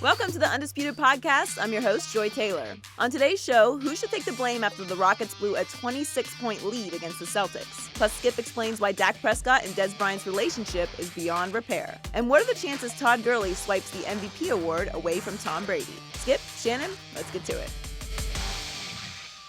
Welcome to the Undisputed Podcast. I'm your host, Joy Taylor. On today's show, who should take the blame after the Rockets blew a 26-point lead against the Celtics? Plus, Skip explains why Dak Prescott and Des Bryant's relationship is beyond repair. And what are the chances Todd Gurley swipes the MVP award away from Tom Brady? Skip, Shannon, let's get to it.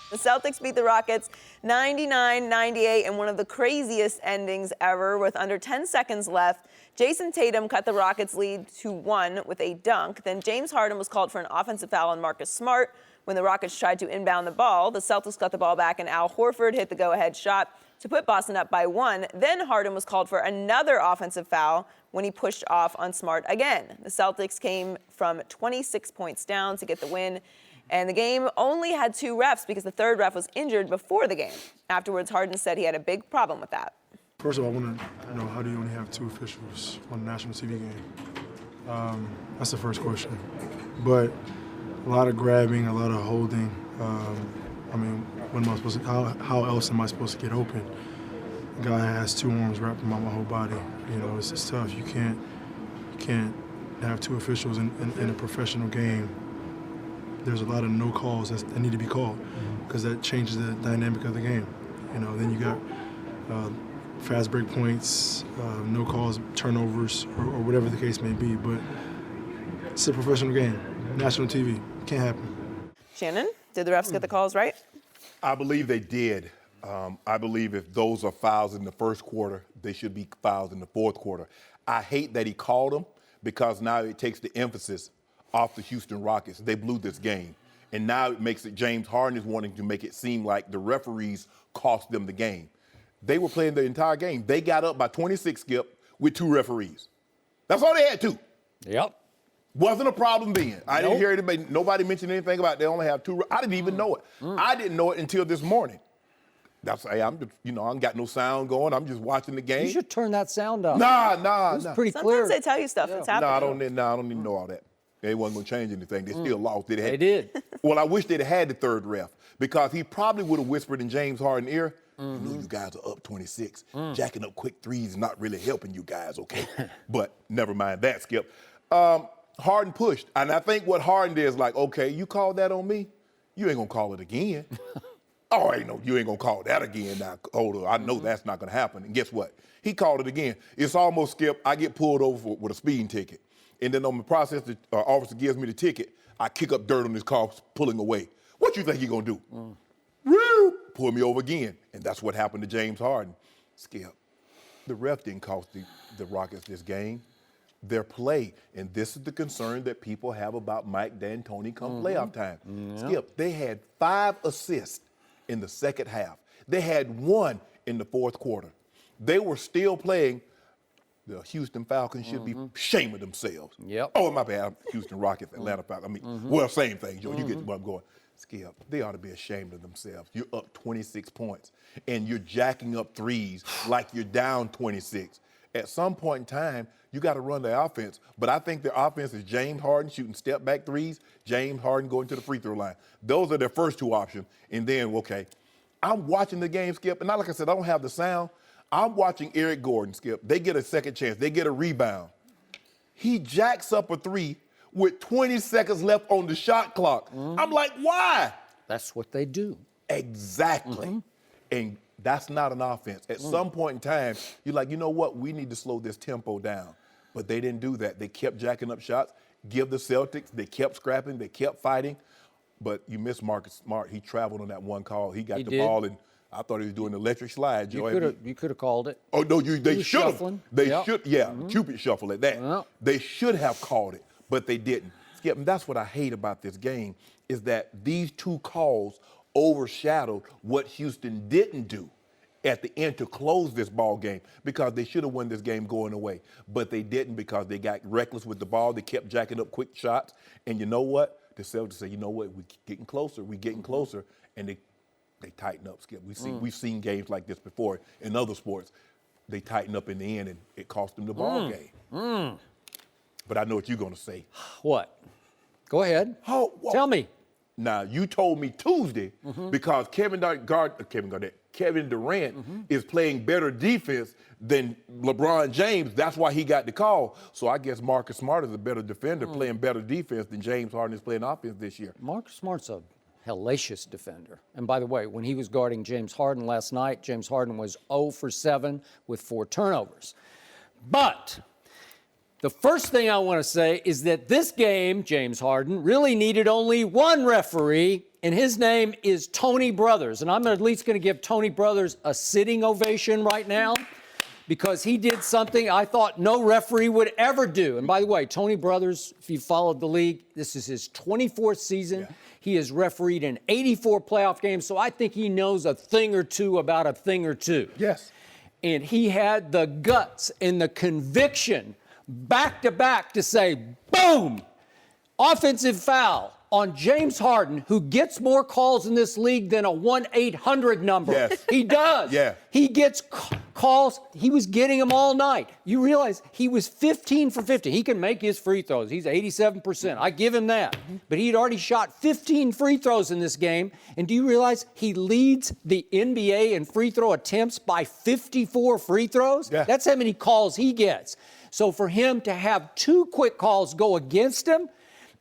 The Celtics beat the Rockets 99-98 in one of the craziest endings ever. With under 10 seconds left, Jason Tatum cut the Rockets' lead to 1 with a dunk. Then James Harden was called for an offensive foul on Marcus Smart. When the Rockets tried to inbound the ball, the Celtics got the ball back and Al Horford hit the go-ahead shot to put Boston up by 1. Then Harden was called for another offensive foul when he pushed off on Smart again. The Celtics came from 26 points down to get the win. And the game only had 2 refs because the third ref was injured before the game. Afterwards, Harden said he had a big problem with that. First of all, I want to know, how do you only have 2 officials on a national TV game? That's the first question. But a lot of grabbing, a lot of holding. When am I supposed to? How else am I supposed to get open? A guy has 2 arms wrapped around my whole body. You know, it's just tough. You can't have 2 officials in a professional game. There's a lot of no calls that need to be called because that changes the dynamic of the game. You know, then you got fast break points, no calls, turnovers, or whatever the case may be. But it's a professional game, national TV. Can't happen. Shannon, did the refs get the calls right? I believe they did. I believe if those are fouls in the first quarter, they should be fouls in the fourth quarter. I hate that he called them because now it takes the emphasis off the Houston Rockets. They blew this game. And now it makes it James Harden is wanting to make it seem like the referees cost them the game. They were playing the entire game. They got up by 26, Skip, with 2 referees. That's all they had, 2. Yep. Wasn't a problem then. I didn't hear nobody mention anything about they only have 2. I didn't even know it. I didn't know it until this morning. I'm just, I ain't got no sound going. I'm just watching the game. You should turn that sound up. Nah. It's pretty clear. Sometimes they tell you stuff that's happening. I don't need to know all that. They wasn't going to change anything. They still lost. They did. Well, I wish they'd had the third ref because he probably would have whispered in James Harden's ear, you know you guys are up 26. Jacking up quick threes is not really helping you guys, okay? But never mind that, Skip. Harden pushed. And I think what Harden did is like, okay, you called that on me? You ain't going to call it again. Oh, you ain't going to call that again now. Hold on, I know that's not going to happen. And guess what? He called it again. It's almost, Skip, I get pulled over with a speeding ticket. And then on the process, the officer gives me the ticket. I kick up dirt on his car, pulling away. What you think he gonna do? Woo! Pull me over again. And that's what happened to James Harden. Skip, the ref didn't cost the Rockets this game. Their play. And this is the concern that people have about Mike D'Antoni come playoff time. Skip, they had 5 assists in the second half. They had 1 in the fourth quarter. They were still playing. The Houston Falcons should be ashamed of themselves. Yep. Oh, my bad. Houston Rockets, Atlanta Falcons. Well, same thing, Joe. You get where I'm going. Skip, they ought to be ashamed of themselves. You're up 26 points, and you're jacking up threes like you're down 26. At some point in time, you got to run the offense. But I think their offense is James Harden shooting step-back threes, James Harden going to the free throw line. Those are their first 2 options. And then, okay, I'm watching the game, Skip, and not like I said, I don't have the sound. I'm watching Eric Gordon, Skip. They get a second chance. They get a rebound. He jacks up a 3 with 20 seconds left on the shot clock. I'm like, why? That's what they do. Exactly. And that's not an offense. At some point in time, you're like, you know what? We need to slow this tempo down. But they didn't do that. They kept jacking up shots. Give the Celtics. They kept scrapping. They kept fighting. But you missed Marcus Smart. He traveled on that one call. He got the ball and I thought he was doing electric slide, Joe. You could have called it. Oh, no, they should have. They should, Cupid shuffle at that. Yep. They should have called it, but they didn't. Skip, and that's what I hate about this game is that these 2 calls overshadowed what Houston didn't do at the end to close this ball game because they should have won this game going away. But they didn't because they got reckless with the ball. They kept jacking up quick shots. And you know what? The Celtics say, you know what? We're getting closer. We're getting closer. And they tighten up, Skip. We've seen games like this before in other sports. They tighten up in the end, and it cost them the ball game. But I know what you're going to say. What? Go ahead. Oh, well, tell me. Now, you told me Tuesday because Kevin Kevin Durant is playing better defense than LeBron James. That's why he got the call. So I guess Marcus Smart is a better defender playing better defense than James Harden is playing offense this year. Marcus Smart's a hellacious defender. And by the way, when he was guarding James Harden last night, James Harden was 0 for 7 with 4 turnovers. But the first thing I want to say is that this game, James Harden, really needed only one referee, and his name is Tony Brothers. And I'm at least going to give Tony Brothers a sitting ovation right now because he did something I thought no referee would ever do. And by the way, Tony Brothers, if you followed the league, this is his 24th season. Yeah. He has refereed in 84 playoff games, so I think he knows a thing or two about a thing or two. Yes. And he had the guts and the conviction back-to-back to say, boom, offensive foul on James Harden, who gets more calls in this league than a 1-800 number. Yes. He does. Yeah. He gets calls. He was getting them all night. You realize he was 15 for 50. He can make his free throws. He's 87%. I give him that. But he'd already shot 15 free throws in this game. And do you realize he leads the NBA in free throw attempts by 54 free throws? Yeah. That's how many calls he gets. So for him to have 2 quick calls go against him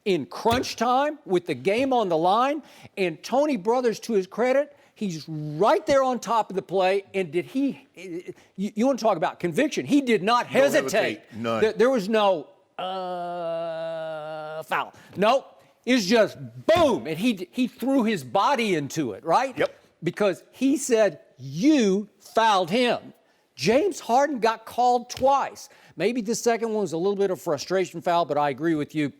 in crunch time with the game on the line, and Tony Brothers, to his credit, he's right there on top of the play. And did he, you want to talk about conviction, he did not hesitate. None. There was no foul. Nope. It's just boom. And he threw his body into it, right? Yep. Because he said, you fouled him. James Harden got called twice. Maybe the second one was a little bit of frustration foul, but I agree with you.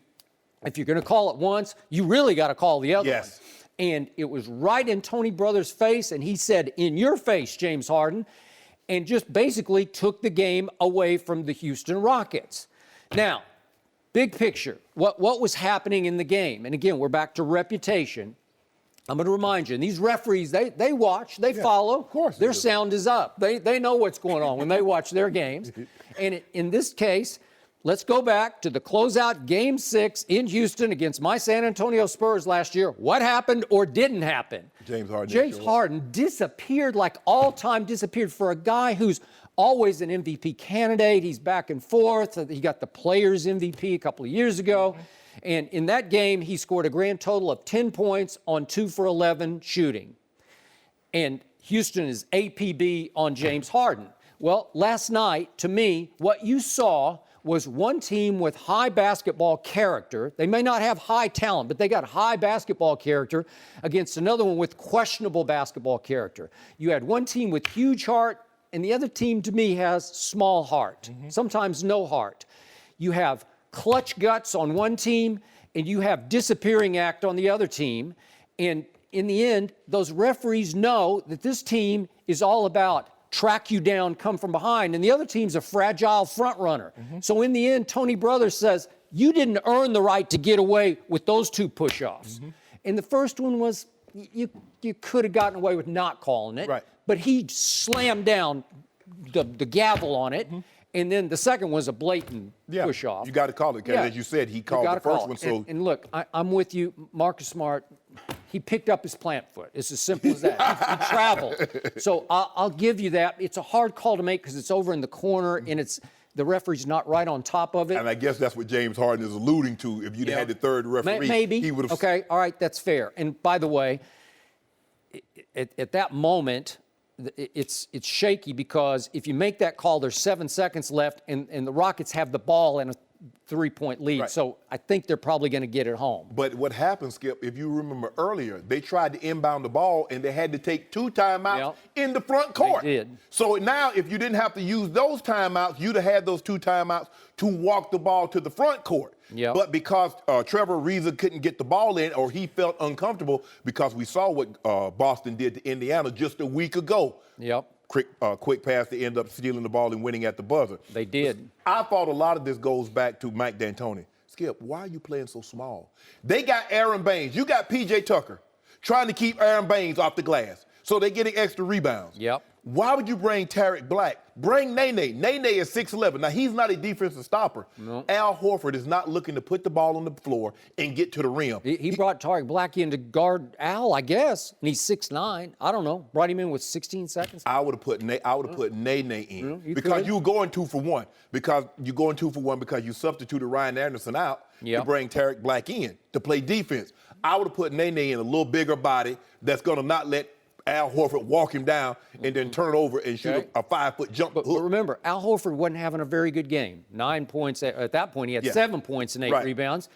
If you're going to call it once, you really got to call the other one. And it was right in Tony Brothers' face, and he said, in your face, James Harden, and just basically took the game away from the Houston Rockets. Now, big picture, what was happening in the game? And again, we're back to reputation. I'm going to remind you, and these referees, they watch, they follow. Of course. Their sound is up. They know what's going on when they watch their games. And in this case, let's go back to the closeout Game 6 in Houston against my San Antonio Spurs last year. What happened or didn't happen? James Harden disappeared, like all-time disappeared, for a guy who's always an MVP candidate. He's back and forth. He got the Players MVP a couple of years ago. And in that game, he scored a grand total of 10 points on 2 for 11 shooting. And Houston is APB on James Harden. Well, last night, to me, what you saw was one team with high basketball character. They may not have high talent, but they got high basketball character against another one with questionable basketball character. You had one team with huge heart, and the other team, to me, has small heart, sometimes no heart. You have clutch guts on one team, and you have disappearing act on the other team. And in the end, those referees know that this team is all about track you down, come from behind, and the other team's a fragile front runner. So in the end, Tony Brothers says, you didn't earn the right to get away with those 2 push-offs. And the first one was, you could have gotten away with not calling it, but he slammed down the gavel on it. And then the second was a blatant push-off. You got to call it, because as you said, he called the first one. So and look, I'm with you, Marcus Smart. He picked up his plant foot. It's as simple as that. He traveled. So I'll give you that. It's a hard call to make because it's over in the corner and the referee's not right on top of it. And I guess that's what James Harden is alluding to. If you'd had the third referee, maybe he would have. Okay, all right, that's fair. And by the way, at that moment, it's shaky because if you make that call, there's 7 seconds left, and the Rockets have the ball and a 3-point lead. So I think they're probably going to get it home. But what happened, Skip, if you remember earlier, they tried to inbound the ball, and they had to take 2 timeouts in the front court. They did. So now, if you didn't have to use those timeouts, you'd have had those 2 timeouts to walk the ball to the front court. But because Trevor Ariza couldn't get the ball in, or he felt uncomfortable, because we saw what Boston did to Indiana just a week ago. Quick pass to end up stealing the ball and winning at the buzzer. They did. I thought a lot of this goes back to Mike D'Antoni. Skip, why are you playing so small? They got Aaron Baines. You got P.J. Tucker trying to keep Aaron Baines off the glass. So they're getting extra rebounds. Why would you bring Tarek Black? Bring Nene. Nene is 6'11". Now, he's not a defensive stopper. No. Al Horford is not looking to put the ball on the floor and get to the rim. He brought Tarek Black in to guard Al, I guess, and he's 6'9". I don't know. Brought him in with 16 seconds. I would have put Nene in you because could. you were going 2 for 1. Because you're going 2 for 1 because you substituted Ryan Anderson out to bring Tarek Black in to play defense. I would have put Nene in a little bigger body that's going to not let Al Horford walk him down and then turn over and shoot a 5-foot jump But hook. remember, Al Horford wasn't having a very good game. 9 points. At that point, he had 7 points and 8 rebounds.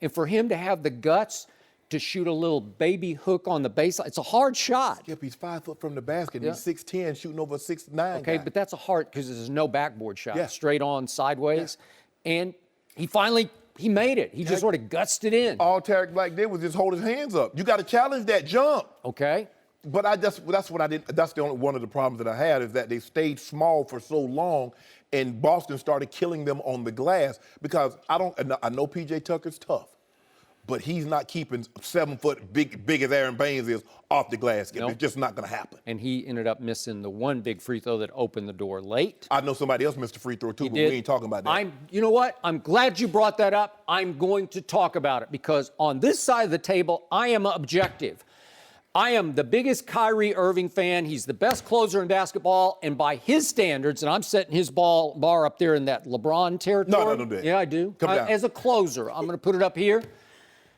And for him to have the guts to shoot a little baby hook on the baseline, it's a hard shot. Skip, he's 5 foot from the basket. He's 6'10", shooting over a 6'9". Okay, guy. but that's a hard, because there's no backboard shot. Yeah. Straight on, sideways. And he finally, he made it. He just sort of gutsed it in. All Tarek Black did was just hold his hands up. You got to challenge that jump. Okay. But that's what I did. That's the only one of the problems that I had is that they stayed small for so long, and Boston started killing them on the glass because I know PJ Tucker's tough, but he's not keeping 7 foot big as Aaron Baines is off the glass. Nope. It's just not going to happen. And he ended up missing the one big free throw that opened the door late. I know somebody else missed a free throw too, but we ain't talking about that. You know what? I'm glad you brought that up. I'm going to talk about it because on this side of the table, I am objective. I am the biggest Kyrie Irving fan. He's the best closer in basketball, and by his standards, and I'm setting his bar up there in that LeBron territory. No, don't do that. Yeah, I do. Come down. As a closer, I'm going to put it up here.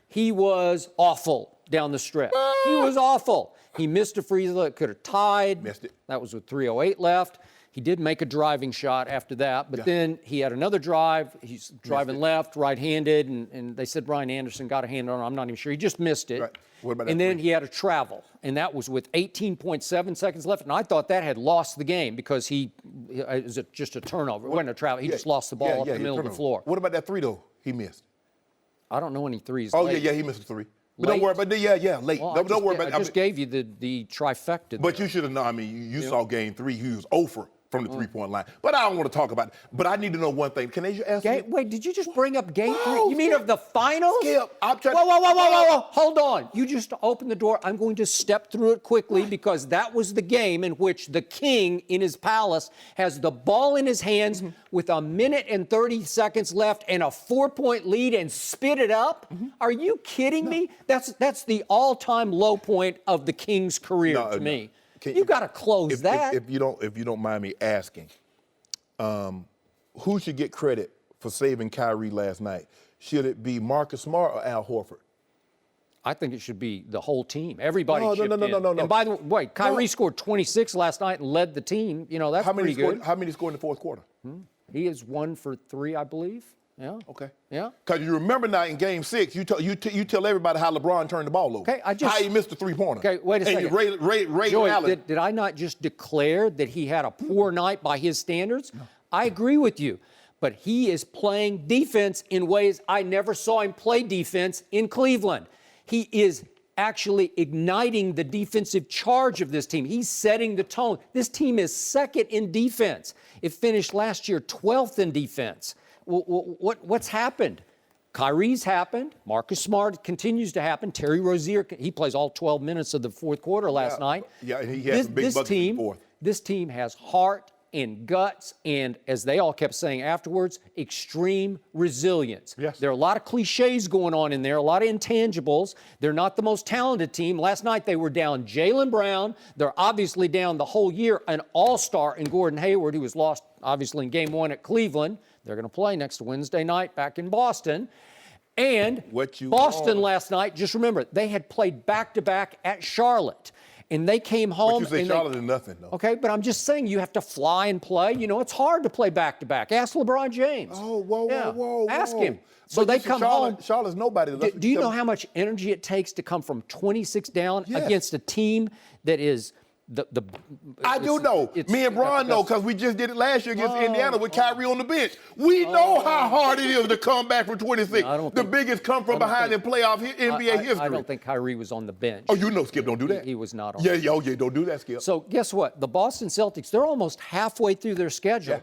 He was awful down the stretch. He was awful. He missed a free throw that could have tied. Missed it. That was with 3:08 left. He did make a driving shot after that, but then he had another drive. He's driving left, right-handed, and they said Ryan Anderson got a hand on him. I'm not even sure. He just missed it. Right. What about and that then three? he had a travel, and that was with 18.7 seconds left. And I thought that had lost the game because it was just a turnover. It wasn't a travel. He just lost the ball up the middle of the floor. What about that 3 though? He missed. I don't know any threes. Oh late. yeah, he missed a 3. But Late? don't worry about that. Late. Well, don't worry about I just gave you the trifecta. But there. you should have known. I mean, you saw game 3. He was over from the 3-point line. But I don't want to talk about it. But I need to know one thing. Can they ask me? Wait, did you just bring up game 3? Whoa, You mean Skip. of the finals? Skip, I'm trying Whoa. Hold on. You just opened the door. I'm going to step through it quickly because that was the game in which the king in his palace has the ball in his hands with 1 minute and 30 seconds left and a 4-point lead and spit it up? Are you kidding me? That's the all-time low point of the king's career to me. You got to close that. If you don't mind me asking, who should get credit for saving Kyrie last night? Should it be Marcus Smart or Al Horford? I think it should be the whole team. Everybody No. chipped in. And by the way, Kyrie scored 26 last night and led the team. You know, that's pretty good. How many scored in the fourth quarter? He is 1 for 3, I believe. Yeah. Okay. Yeah. Because you remember now in Game 6, you tell everybody how LeBron turned the ball over. Okay, how he missed the 3-pointer. Okay, wait a second. And Ray Joey, Allen. did I not just declare that he had a poor night by his standards? No. I agree with you. But he is playing defense in ways I never saw him play defense in Cleveland. He is actually igniting the defensive charge of this team. He's setting the tone. This team is second in defense. It finished last year 12th in defense. What's happened? Kyrie's happened. Marcus Smart continues to happen. Terry Rozier, he plays all 12 minutes of the fourth quarter last night. Yeah, and he had some big buckets in the fourth. This team has heart and guts and, as they all kept saying afterwards, extreme resilience. Yes. There are a lot of cliches going on in there, a lot of intangibles. They're not the most talented team. Last night they were down Jaylen Brown. They're obviously down the whole year an all-star in Gordon Hayward, who was lost, obviously, in Game 1 at Cleveland. They're going to play next Wednesday night back in Boston. And Boston last night, just remember, they had played back-to-back at Charlotte. And they came home. But you say Charlotte is nothing, though. Okay, but I'm just saying you have to fly and play. You know, it's hard to play back-to-back. Ask LeBron James. Oh, whoa. Ask him. So But they listen, come Charlotte, home. Charlotte's nobody. Do you know how much energy it takes to come from 26 down against a team that is I do know. Me and Bron know because we just did it last year against Indiana with Kyrie on the bench. We know how hard it is to come back from 26. The biggest come from behind in playoff NBA history. I don't think Kyrie was on the bench. Oh, you know, Skip, don't do that. He was not on. Yeah, don't do that, Skip. So guess what? The Boston Celtics, they're almost halfway through their schedule. Yeah.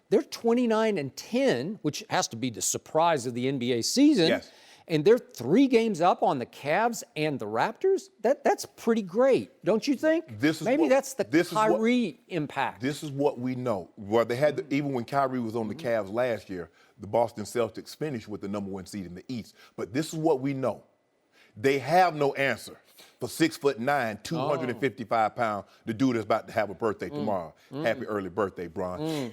They're 29-10, which has to be the surprise of the NBA season. Yes. and they're 3 games up on the Cavs and the Raptors. That's pretty great, don't you think? Maybe that's the Kyrie impact. This is what we know. Well, they had even when Kyrie was on the Cavs last year, the Boston Celtics finished with the #1 seed in the East. But this is what we know. They have no answer for 6'9", 255-pound, the dude that's about to have a birthday tomorrow. Happy early birthday, Bron.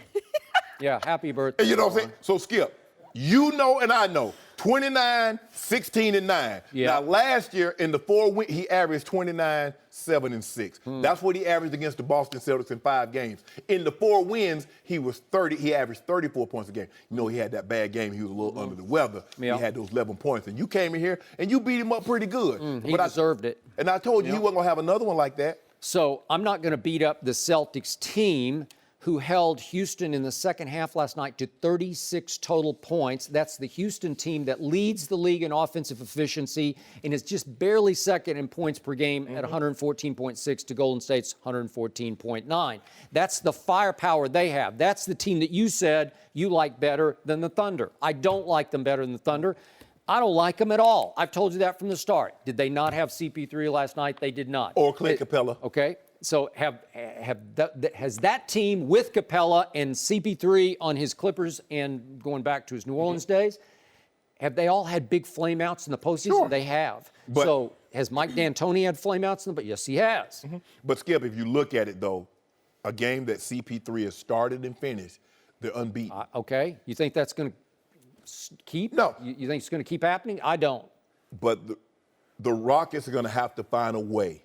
Yeah, happy birthday. You know what I'm saying? So, Skip, you know and I know, 29, 16, and 9. Yeah. Now, last year in the 4 wins, he averaged 29, 7, and 6. That's what he averaged against the Boston Celtics in 5 games. In the 4 wins, he averaged 34 points a game. You know, he had that bad game. He was a little under the weather. Yeah. He had those 11 points. And you came in here and you beat him up pretty good. He deserved it. And I told you he wasn't going to have another one like that. So I'm not going to beat up the Celtics team who held Houston in the second half last night to 36 total points. That's the Houston team that leads the league in offensive efficiency and is just barely second in points per game at 114.6 to Golden State's 114.9. That's the firepower they have. That's the team that you said you like better than the Thunder. I don't like them better than the Thunder. I don't like them at all. I've told you that from the start. Did they not have CP3 last night? They did not. Or Clay Capella. Okay. So has that team with Capella and CP3 on his Clippers and going back to his New Orleans days, have they all had big flameouts in the postseason? Sure. They have. But, so has Mike D'Antoni had flameouts in the? But yes, he has. But Skip, if you look at it though, a game that CP3 has started and finished, they're unbeaten. Okay. You think that's going to keep? No. You think it's going to keep happening? I don't. But the Rockets are going to have to find a way.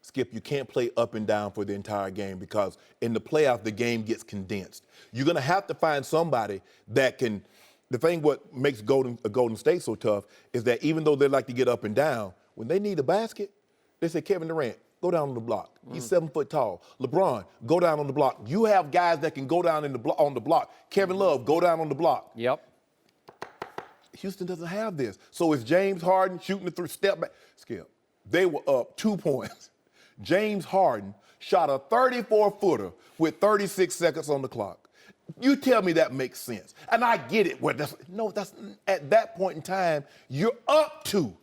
Skip, you can't play up and down for the entire game because in the playoff, the game gets condensed. You're going to have to find somebody that can. The thing what makes Golden State so tough is that even though they like to get up and down, when they need a basket, they say, Kevin Durant, go down on the block. He's 7 foot tall. LeBron, go down on the block. You have guys that can go down on the block. Kevin Love, go down on the block. Yep. Houston doesn't have this. So it's James Harden shooting the 3 step back. Skip, they were up 2 points. James Harden shot a 34-footer with 36 seconds on the clock. You tell me that makes sense. And I get it. That's at that point in time, you're up 2.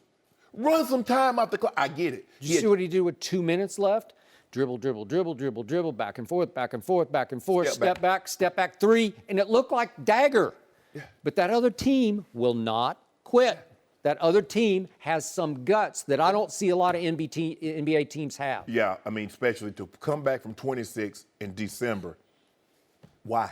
Run some time out the clock. I get it. Did you see what he did with 2 minutes left? Dribble, dribble, dribble, dribble, dribble, back and forth, back and forth, back and forth, step back 3, and it looked like dagger. Yeah. But that other team will not quit. That other team has some guts that I don't see a lot of NBA teams have. Yeah, I mean, especially to come back from 26 in December. Why?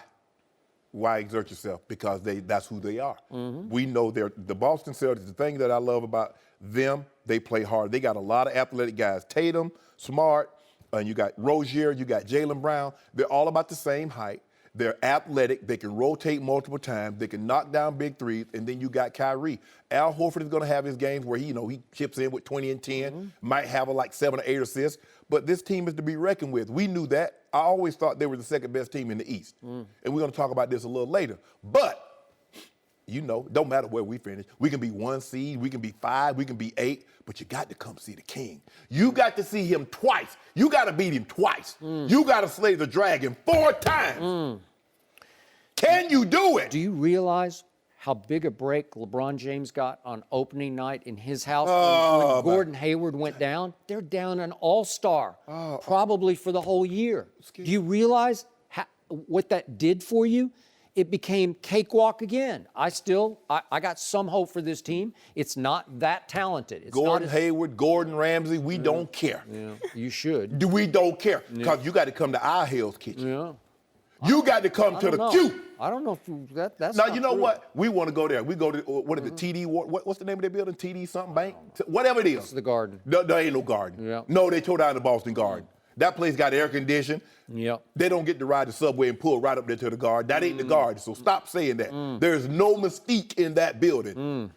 Why exert yourself? Because that's who they are. We know the Boston Celtics. The thing that I love about them, they play hard. They got a lot of athletic guys. Tatum, Smart, and you got Rozier, you got Jaylen Brown. They're all about the same height. They're athletic. They can rotate multiple times. They can knock down big threes. And then you got Kyrie. Al Horford is going to have his games where he chips in with 20 and 10, might have like 7 or 8 assists. But this team is to be reckoned with. We knew that. I always thought they were the second best team in the East. And we're going to talk about this a little later. But, don't matter where we finish. We can be 1 seed. We can be 5. We can be 8. But you got to come see the king. You got to see him twice. You got to beat him twice. You got to slay the dragon 4 times. Can you do it? Do you realize how big a break LeBron James got on opening night in his house when Gordon Hayward went down? They're down an all-star, probably for the whole year. Do you realize what that did for you? It became cakewalk again. I got some hope for this team. It's not that talented. It's Gordon Hayward, Gordon Ramsay, we don't care. Yeah, you should. We don't care because you got to come to our Hell's Kitchen. Yeah. You got to come to the Q. I don't know if that's now, you know what? We want to go there. We go to, what is it, TD, what's the name of their building? TD something bank? Whatever it is. It's the Garden. No, there ain't no Garden. Yeah. No, they tore down the Boston Garden. That place got air conditioned. Yep. They don't get to ride the subway and pull right up there to the Garden. That ain't the Garden, so stop saying that. There's no mystique in that building.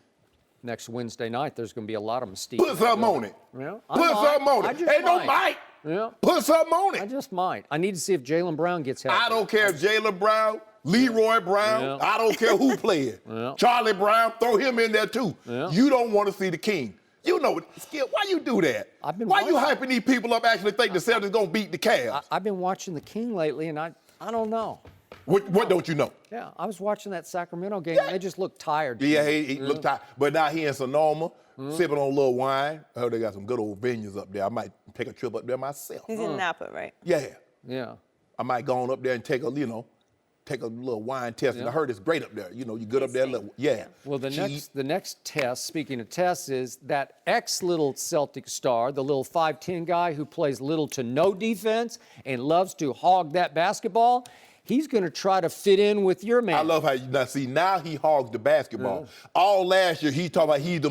Next Wednesday night, there's going to be a lot of mystique. Put something on it. Yeah, Put something on it. Ain't no might. Yeah. Put something on it. I just might. I need to see if Jaylen Brown gets healthy. I don't care if Jaylen Brown, Leroy Brown, Yeah. I don't care who playing. Yeah. Charlie Brown, throw him in there too. Yeah. You don't want to see the king. You know, Skip, why you do that? Why you hyping these people up actually think the Celtics going to beat the Cavs? I've been watching the King lately, and I don't know. What don't you know? Yeah, I was watching that Sacramento game. And they just looked tired. Yeah, he looked tired. But now he in Sonoma, sipping on a little wine. Oh, they got some good old vineyards up there. I might take a trip up there myself. He's in Napa, right? Yeah. Yeah. I might go on up there and take a little wine test. And I heard it's great up there. You good up there. Yeah. Well, the next test, speaking of tests, is that ex-little Celtic star, the little 5'10" guy who plays little to no defense and loves to hog that basketball. He's going to try to fit in with your man. I love how now he hogs the basketball. All last year he talked about he's the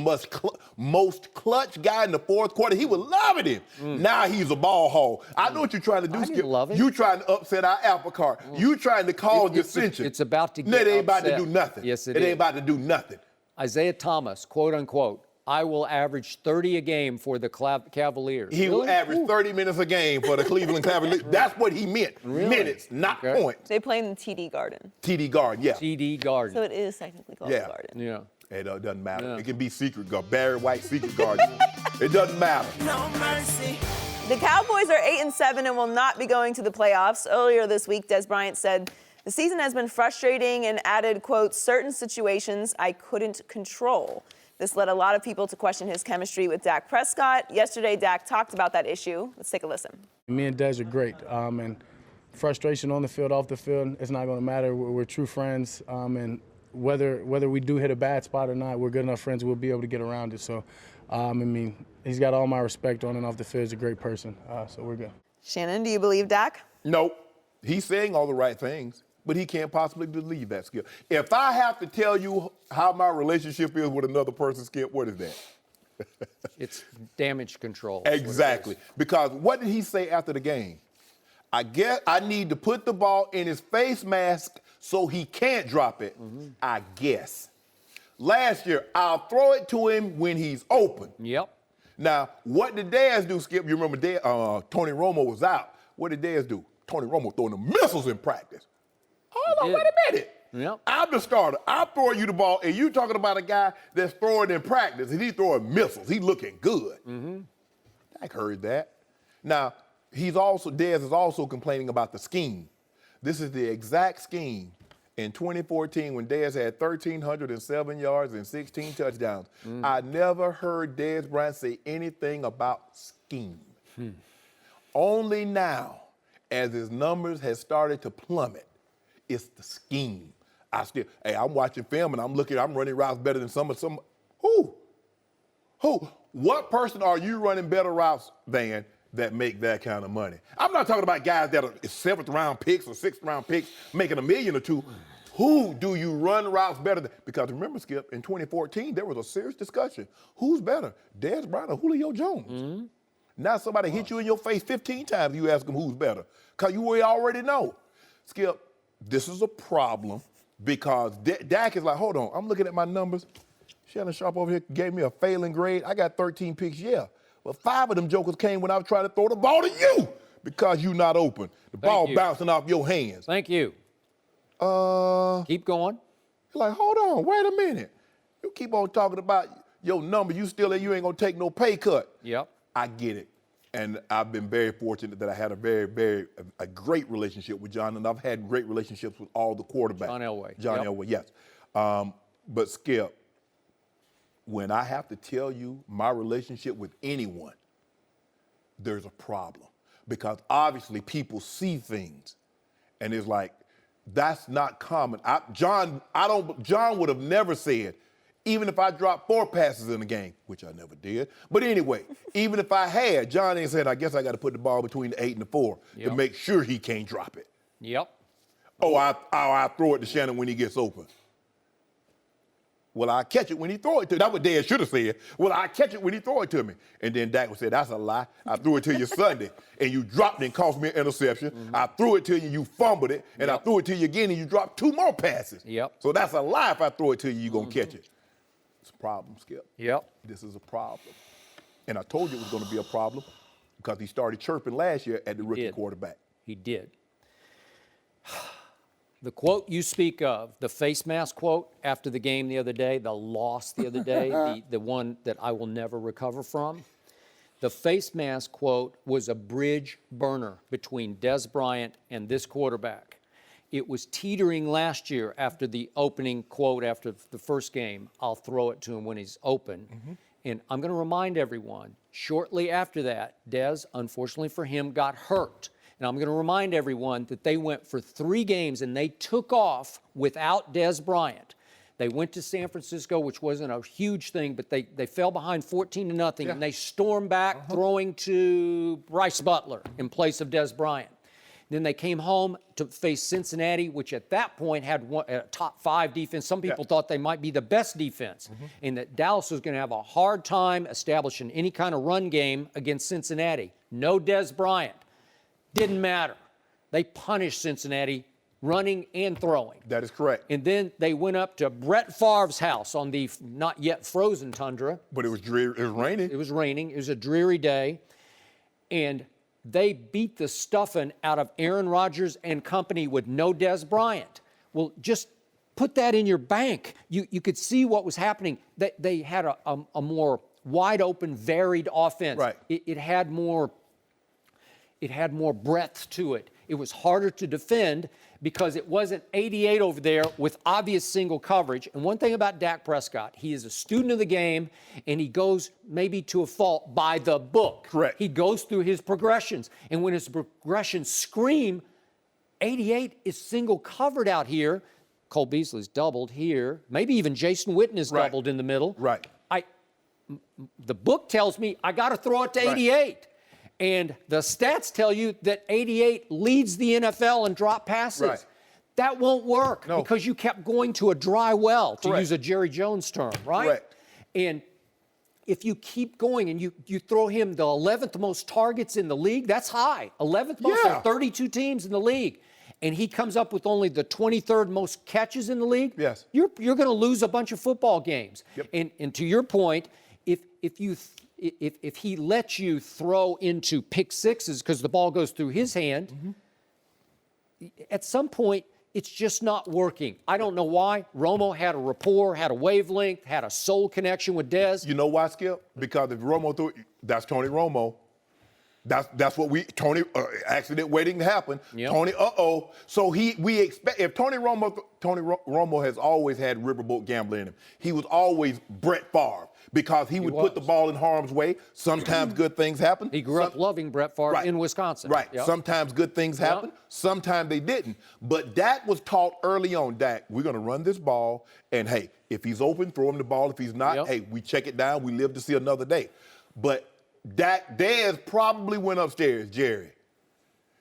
most clutch guy in the fourth quarter. He was loving him. Now he's a ball hog. I know what you're trying to do, I Skip. didn't love it. You trying to upset our apple cart. You trying to cause dissension. It's about to get It ain't about to upset. do nothing. Yes, it ain't about to do nothing. Isaiah Thomas, quote unquote, I will average 30 a game for the Cavaliers. He will average 30 minutes a game for the Cleveland Cavaliers. That's what he meant. Really? Minutes, not points. They play in the TD Garden. TD Garden, yeah. TD Garden. So it is technically called Yeah. the Garden. Yeah. It doesn't matter. Yeah. It can be secret garden, Barry White secret garden. It doesn't matter. No mercy. The Cowboys are 8-7 and will not be going to the playoffs. Earlier this week, Des Bryant said, the season has been frustrating and added, quote, certain situations I couldn't control. This led a lot of people to question his chemistry with Dak Prescott. Yesterday, Dak talked about that issue. Let's take a listen. Me and Des are great, and frustration on the field, off the field, it's not going to matter. We're true friends, and whether we do hit a bad spot or not, we're good enough friends we'll be able to get around it. So, he's got all my respect on and off the field. He's a great person, so we're good. Shannon, do you believe Dak? Nope. He's saying all the right things, but he can't possibly believe that, Skip. If I have to tell you how my relationship is with another person, Skip, what is that? It's damage control. Exactly. Because what did he say after the game? I guess I need to put the ball in his face mask so he can't drop it. I guess. Last year, I'll throw it to him when he's open. Yep. Now, what did Dez do, Skip? You remember Tony Romo was out. What did Dez do? Tony Romo throwing the missiles in practice. Hold on, wait a minute. Yep. I'm the starter. I'm throwing you the ball, and you talking about a guy that's throwing in practice, and he's throwing missiles. He's looking good. I heard that. Now, Dez is also complaining about the scheme. This is the exact scheme in 2014 when Dez had 1,307 yards and 16 touchdowns. I never heard Dez Bryant say anything about scheme. Only now, as his numbers has started to plummet, it's the scheme. I'm watching film and I'm running routes better than some. Who? What person are you running better routes than that make that kind of money? I'm not talking about guys that are 7th round picks or 6th round picks making $1 million or $2 million. Who do you run routes better than? Because remember, Skip, in 2014, there was a serious discussion. Who's better, Dez Bryant or Julio Jones? Now somebody hit you in your face 15 times, you ask them who's better. Because you already know. Skip, this is a problem because Dak is like, hold on, I'm looking at my numbers. Shannon Sharpe over here gave me a failing grade. I got 13 picks, yeah. But 5 of them jokers came when I was trying to throw the ball to you because you're not open. The ball bouncing off your hands. Thank you. Keep going. You're like, hold on, wait a minute. You keep on talking about your number. You still there, you ain't going to take no pay cut. Yep. I get it. And I've been very fortunate that I had a great relationship with John, and I've had great relationships with all the quarterbacks. John Elway. Elway, yes. But Skip, when I have to tell you my relationship with anyone, there's a problem. Because obviously people see things, and it's like, that's not common. John would have never said, even if I dropped 4 passes in the game, which I never did. But anyway, even if I had, John ain't saying, I guess I got to put the ball between the 8 and the 4 to make sure he can't drop it. Yep. I throw it to Shannon when he gets open. Well, I catch it when he throw it to me. That's what Dad should have said. Well, I catch it when he throw it to me. And then Dak would say, that's a lie. I threw it to you Sunday, and you dropped it and cost me an interception. I threw it to you, you fumbled it, and I threw it to you again, and you dropped 2 more passes. Yep. So that's a lie. If I throw it to you, you're going to catch it. It's a problem, Skip. Yep. This is a problem. And I told you it was going to be a problem because he started chirping last year at the rookie quarterback. He did. The quote you speak of, the face mask quote after the game the other day, the loss the other day, the one that I will never recover from, the face mask quote was a bridge burner between Des Bryant and this quarterback. It was teetering last year after the opening quote after the first game, I'll throw it to him when he's open. And I'm going to remind everyone, shortly after that, Dez, unfortunately for him, got hurt. And I'm going to remind everyone that they went for 3 games and they took off without Dez Bryant. They went to San Francisco, which wasn't a huge thing, but they fell behind 14-0, and they stormed back, throwing to Bryce Butler in place of Dez Bryant. Then they came home to face Cincinnati, which at that point had a top 5 defense. Some people thought they might be the best defense, and that Dallas was going to have a hard time establishing any kind of run game against Cincinnati. No Dez Bryant. Didn't matter. They punished Cincinnati running and throwing. That is correct. And then they went up to Brett Favre's house on the not yet frozen tundra. But it was dreary. It was raining. It was raining. It was a dreary day. And they beat the stuffing out of Aaron Rodgers and company with no Dez Bryant. Well, just put that in your bank. You could see what was happening. They had a more wide open, varied offense. Right. It had more breadth to it. It was harder to defend because it wasn't 88 over there with obvious single coverage. And one thing about Dak Prescott, he is a student of the game, and he goes maybe to a fault by the book. Correct. He goes through his progressions. And when his progressions scream, 88 is single covered out here. Cole Beasley's doubled here. Maybe even Jason Witten is doubled in the middle. Right. The book tells me I got to throw it to 88. And the stats tell you that 88 leads the NFL in drop passes. Right. That won't work because you kept going to a dry well, to use a Jerry Jones term, right? Correct. And if you keep going and you throw him the 11th most targets in the league, that's high. 11th most, there are 32 teams in the league. And he comes up with only the 23rd most catches in the league. Yes. You're going to lose a bunch of football games. Yep. And to your point, if he lets you throw into pick sixes because the ball goes through his hand, at some point, it's just not working. I don't know why. Romo had a rapport, had a wavelength, had a soul connection with Dez. You know why, Skip? Because if Romo threw it, that's Tony Romo. That's what Tony, accident waiting to happen. Yep. Tony, So we expect, if Tony Romo has always had riverboat gambling in him. He was always Brett Favre because he would put the ball in harm's way. Sometimes good things happen. He grew up loving Brett Favre in Wisconsin. Right. Yep. Sometimes good things happen. Sometimes they didn't. But Dak was taught early on, Dak, we're going to run this ball, and hey, if he's open, throw him the ball. If he's not, hey, we check it down. We live to see another day. But Dez probably went upstairs, Jerry.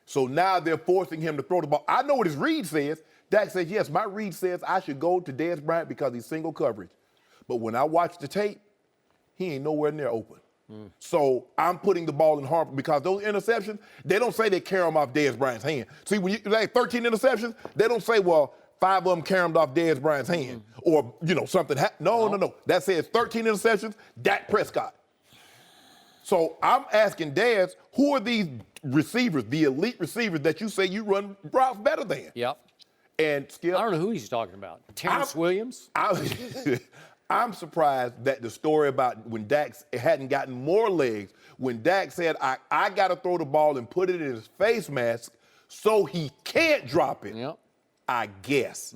So now they're forcing him to throw the ball. I know what his read says. Dak says, yes, my read says I should go to Dez Bryant because he's single coverage. But when I watch the tape, he ain't nowhere near open. So I'm putting the ball in harm because those interceptions, they don't say they carry them off Dez Bryant's hand. See, when you like 13 interceptions, they don't say, well, 5 of them carry them off Dez Bryant's hand or, something. No. That says 13 interceptions, Dak Prescott. So I'm asking Dez, who are these receivers, the elite receivers that you say you run routes better than? Yep. And Skip, I don't know who he's talking about. Terrence Williams? I'm surprised that the story about when Dak hadn't gotten more legs, when Dak said, I got to throw the ball and put it in his face mask so he can't drop it. Yep. I guess.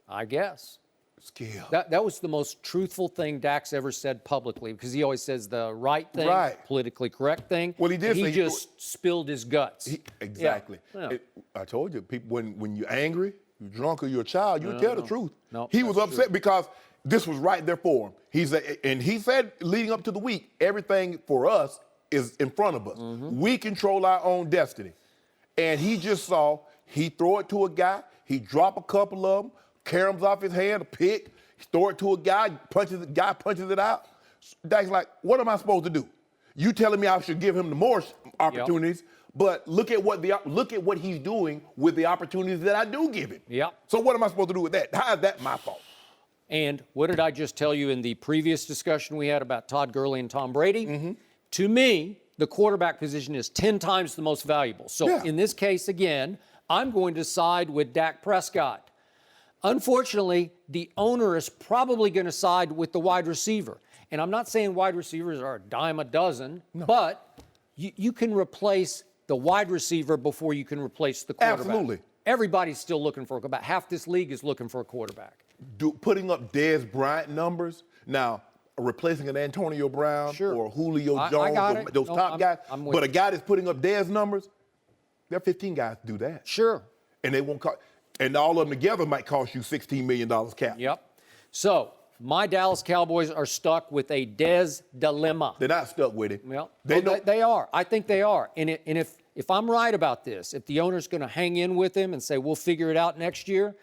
I guess. Skip. That was the most truthful thing Dak's ever said publicly because he always says the right thing, politically correct thing. Well, he did say he just spilled his guts. Exactly. Yeah. I told you, people, when you're angry, you're drunk, or you're a child, you tell the truth. No, he was upset because this was right there for him. He said leading up to the week, everything for us is in front of us. We control our own destiny. And he just saw, he throw it to a guy, he drop a couple of them, caroms off his hand, a pick, throw it to a guy, punches it out. Dak's like, what am I supposed to do? You telling me I should give him the more opportunities, but look at what he's doing with the opportunities that I do give him. Yep. So what am I supposed to do with that? How is that my fault? And what did I just tell you in the previous discussion we had about Todd Gurley and Tom Brady? To me, the quarterback position is 10 times the most valuable. So in this case, again, I'm going to side with Dak Prescott. Unfortunately, the owner is probably going to side with the wide receiver. And I'm not saying wide receivers are a dime a dozen, but you can replace the wide receiver before you can replace the quarterback. Absolutely. Everybody's still looking for about half this league is looking for a quarterback. Putting up Dez Bryant numbers now, replacing an Antonio Brown or Julio Jones, or those top guys. But a guy that's putting up Dez numbers, there are 15 guys to do that. Sure. And they won't cost, and all of them together might cost you $16 million cap. Yep. So my Dallas Cowboys are stuck with a Dez dilemma. They're not stuck with it. Well, they are. I think they are. And if I'm right about this, if the owner's going to hang in with him and say, we'll figure it out next year,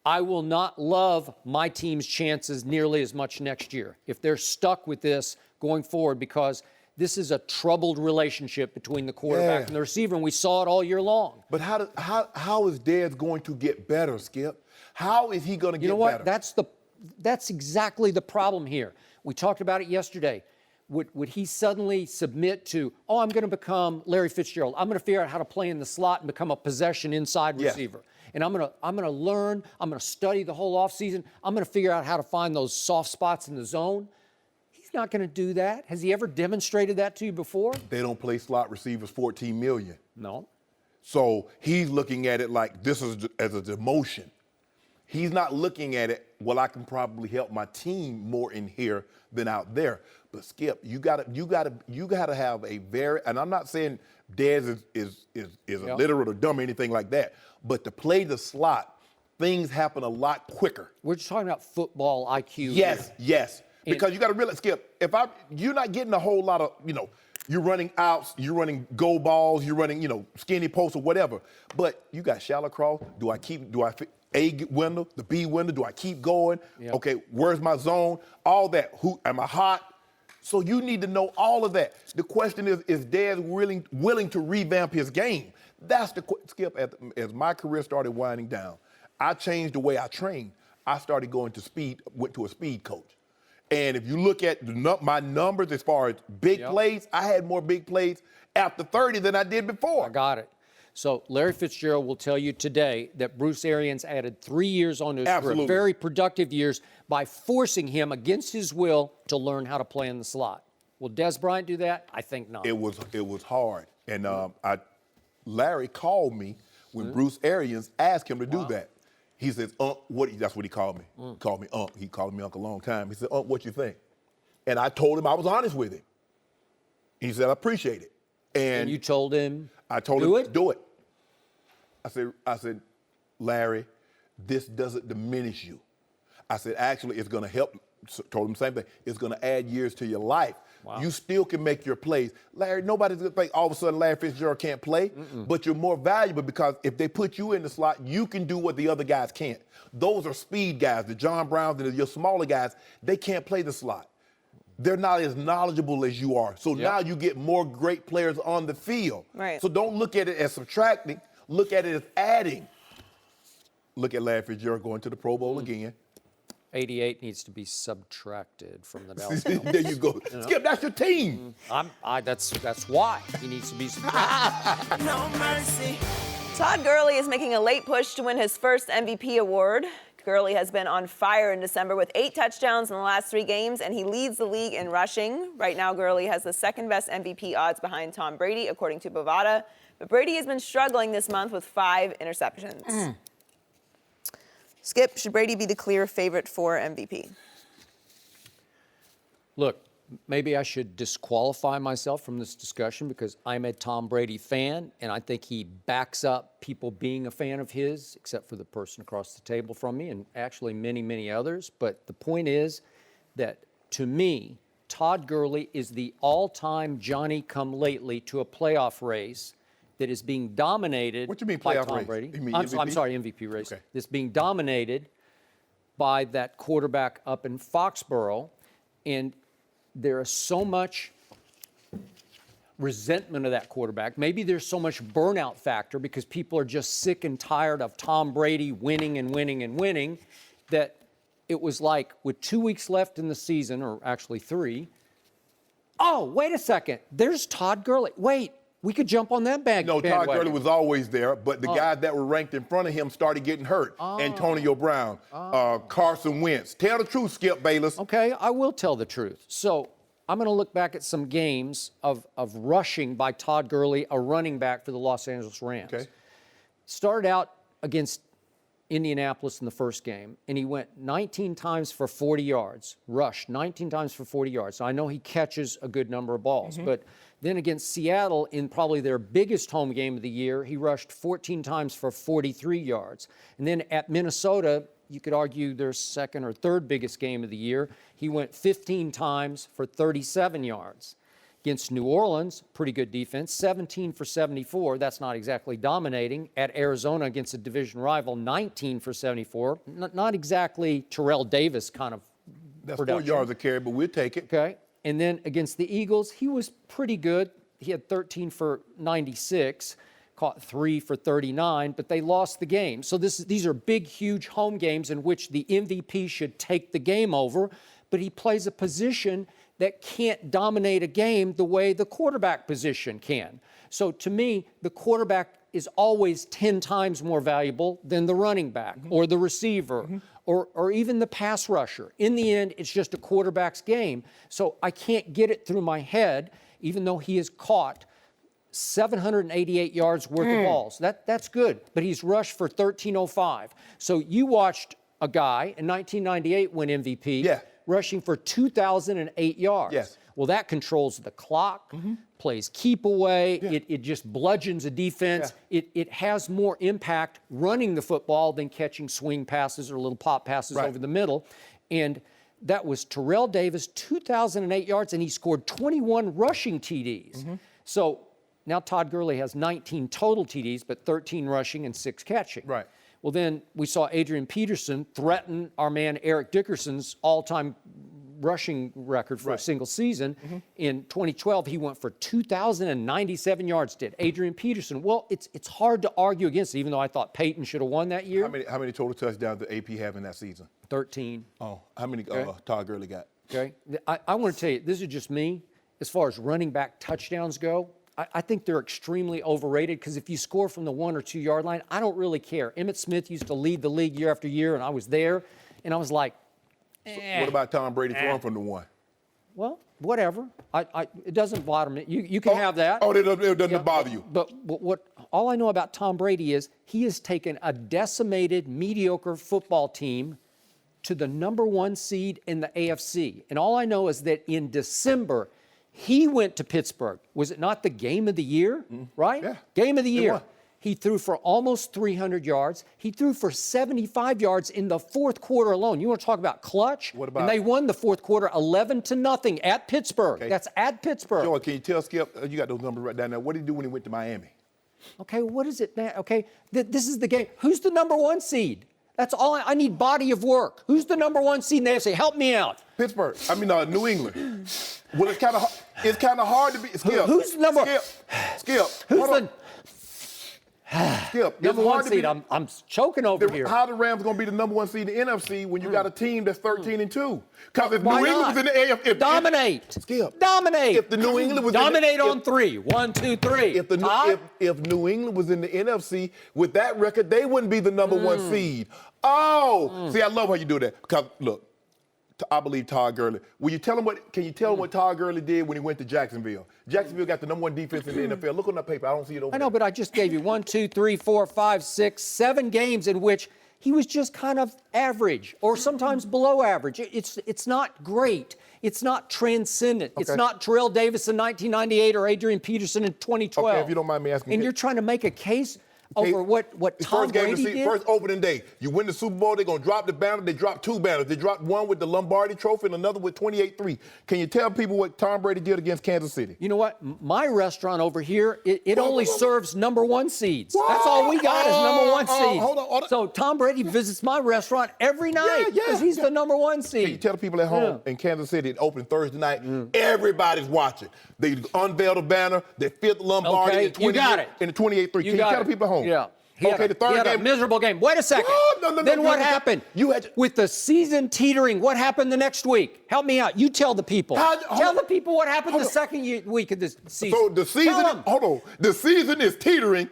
I will not love my team's chances nearly as much next year if they're stuck with this going forward, because this is a troubled relationship between the quarterback and the receiver, and we saw it all year long. But how is Dez going to get better, Skip? How is he going to get better? You know what? That's exactly the problem here. We talked about it yesterday. Would he suddenly submit to, I'm going to become Larry Fitzgerald. I'm going to figure out how to play in the slot and become a possession inside receiver. And I'm going to learn. I'm going to study the whole offseason. I'm going to figure out how to find those soft spots in the zone. He's not going to do that. Has he ever demonstrated that to you before? They don't play slot receivers $14 million. No. So he's looking at it like this is as a demotion. He's not looking at it, well, I can probably help my team more in here than out there. But Skip, you gotta have a very, and I'm not saying Dez is illiterate or dumb or anything like that, but to play the slot, things happen a lot quicker. We're just talking about football IQ. Yes. Because you got to realize, Skip, you're not getting a whole lot of, you're running outs, you're running go balls, you're running, skinny posts or whatever. But you got shallow cross. Do I A window, the B window? Do I keep going? Yep. Okay, where's my zone? All that. Am I hot? So you need to know all of that. The question is Dez willing to revamp his game? That's the Skip. As my career started winding down, I changed the way I trained. I started went to a speed coach. And if you look at my numbers as far as big plays, I had more big plays after 30 than I did before. I got it. So Larry Fitzgerald will tell you today that Bruce Arians added 3 years onto his career, very productive years, by forcing him against his will to learn how to play in the slot. Will Dez Bryant do that? I think not. It was hard. And Larry called me when Bruce Arians asked him to do that. He says, that's what he called me. He called me Unc. He called me Unc a long time. He said, Unc, what you think? And I told him I was honest with him. He said, I appreciate it. And you told him? I told him, do it. I said, Larry, this doesn't diminish you. I said, actually, it's going to help. Told him the same thing. It's going to add years to your life. Wow. You still can make your plays. Larry, nobody's going to think all of a sudden Larry Fitzgerald can't play, but you're more valuable because if they put you in the slot, you can do what the other guys can't. Those are speed guys, the John Browns and your smaller guys, they can't play the slot. They're not as knowledgeable as you are. So now you get more great players on the field. Right. So don't look at it as subtracting. Look at it as adding. Look at Larry Fitzgerald going to the Pro Bowl again. 88 needs to be subtracted from the Dallas Cowboys. There you go. Skip, that's your team. That's why he needs to be subtracted. No mercy. Todd Gurley is making a late push to win his first MVP award. Gurley has been on fire in December with 8 touchdowns in the last 3 games, and he leads the league in rushing. Right now, Gurley has the second best MVP odds behind Tom Brady, according to Bovada. But Brady has been struggling this month with 5 interceptions. Skip, should Brady be the clear favorite for MVP? Look, maybe I should disqualify myself from this discussion because I'm a Tom Brady fan, and I think he backs up people being a fan of his, except for the person across the table from me, and actually many, many others. But the point is that, to me, Todd Gurley is the all-time Johnny-come-lately to a playoff race that is being dominated by Tom Brady. I'm sorry, MVP race. Okay. That's being dominated by that quarterback up in Foxborough. And there is so much resentment of that quarterback. Maybe there's so much burnout factor because people are just sick and tired of Tom Brady winning and winning and winning that it was like with 2 weeks left in the season, or actually 3, oh, wait a second, there's Todd Gurley. Wait. We could jump on that bandwagon. No, Todd Gurley was always there, but the guys that were ranked in front of him started getting hurt. Antonio Brown, Carson Wentz. Tell the truth, Skip Bayless. Okay, I will tell the truth. So I'm going to look back at some games of rushing by Todd Gurley, a running back for the Los Angeles Rams. Okay. Started out against Indianapolis in the first game, and he went 19 times for 40 yards, rushed 19 times for 40 yards. So I know he catches a good number of balls, but then against Seattle in probably their biggest home game of the year, he rushed 14 times for 43 yards. And then at Minnesota, you could argue their second or third biggest game of the year, he went 15 times for 37 yards. Against New Orleans, pretty good defense, 17 for 74. That's not exactly dominating. At Arizona against a division rival, 19 for 74. Not exactly Terrell Davis kind of That's production. 4 yards a carry, but we'll take it. Okay. And then against the Eagles, he was pretty good. He had 13 for 96, caught 3 for 39, but they lost the game. So these are big, huge home games in which the MVP should take the game over, but he plays a position that can't dominate a game the way the quarterback position can. So to me, the quarterback is always 10 times more valuable than the running back or the receiver or even the pass rusher. In the end, it's just a quarterback's game. So I can't get it through my head, even though he has caught 788 yards worth of balls. That's good, but he's rushed for 1305. So you watched a guy in 1998 win MVP. Rushing for 2,008 yards. Yes. Well, that controls the clock, plays keep away. It just bludgeons a defense. It has more impact running the football than catching swing passes or little pop passes over the middle. And that was Terrell Davis, 2,008 yards, and he scored 21 rushing TDs. So now Todd Gurley has 19 total TDs, but 13 rushing and 6 catching. Right. Well, then we saw Adrian Peterson threaten our man Eric Dickerson's all-time rushing record for a single season. In 2012, he went for 2,097 yards, did Adrian Peterson. Well, it's hard to argue against it, even though I thought Peyton should have won that year. How many total touchdowns did AP have in that season? 13. Oh, how many Todd Gurley got? Okay. I want to tell you, this is just me. As far as running back touchdowns go, I think they're extremely overrated because if you score from the 1 or 2 yard line, I don't really care. Emmitt Smith used to lead the league year after year, and I was there, and I was like, So what about Tom Brady throwing from the 1? well, whatever. It doesn't bother me. You can have that. Oh, it doesn't bother you. But what all I know about Tom Brady is he has taken a decimated, mediocre football team to the #1 seed in the AFC. And all I know is that in December, he went to Pittsburgh. Was it not the game of the year, right? Yeah. Game of the It year. was. He threw for almost 300 yards. He threw for 75 yards in the fourth quarter alone. You want to talk about clutch? What about- And they won the fourth quarter 11-0 at Pittsburgh. Okay. That's at Pittsburgh. Joey, can you tell Skip, you got those numbers right down there, what did he do when he went to Miami? Okay, what is it now? Okay, this is the game. Who's the #1 seed? That's all I need. Body of work. Who's the #1 seed in the AFC? Help me out. Pittsburgh. New England. Well, it's kind of hard to be. Skip. Who's number? Skip. Who's Hold the on. Skip. It's #1 hard to seed? be I'm choking over here. How the Rams going to be the #1 seed in the NFC when you got a team that's 13-2? Because if Why New England not? was in the AFC, Dominate. Skip. Dominate. If the New England was Dominate in the, on 3. 1, 2, 3. if New England was in the NFC with that record, they wouldn't be the #1 seed. Oh, see, I love how you do that. Because look, I believe Todd Gurley. Will you tell him what? Can you tell him what Todd Gurley did when he went to Jacksonville? Jacksonville got the #1 defense in the NFL. Look on that paper. I don't see it over I know, there. but I just gave you 1, 2, 3, 4, 5, 6, 7 games in which he was just kind of average or sometimes below average. It's not great. It's not transcendent. It's not Terrell Davis in 1998 or Adrian Peterson in 2012. Okay, if you don't mind me asking. And you're trying to make a case over what His Tom first game of the Brady season, did? first opening day. You win the Super Bowl, they're going to drop the banner. They dropped 2 banners. They dropped one with the Lombardi Trophy and another with 28-3. Can you tell people what Tom Brady did against Kansas City? You know what? My restaurant over here, it only serves #1 seeds. That's all we got is #1 seeds. Hold on. So Tom Brady visits my restaurant every night because he's the #1 seed. Can you tell the people at home in Kansas City, it opened Thursday night, everybody's watching. They unveiled the banner, they filled the Lombardi Okay, in you got it. In the 28-3. Can you tell the people at home? Yeah. Okay, the third he had game. a miserable game. Wait a second. No, Then what no. happened? With the season teetering, what happened the next week? Help me out. You tell the people. Tell the people what happened the second week of this season. So the season, Tell 'em. hold on. The season is teetering.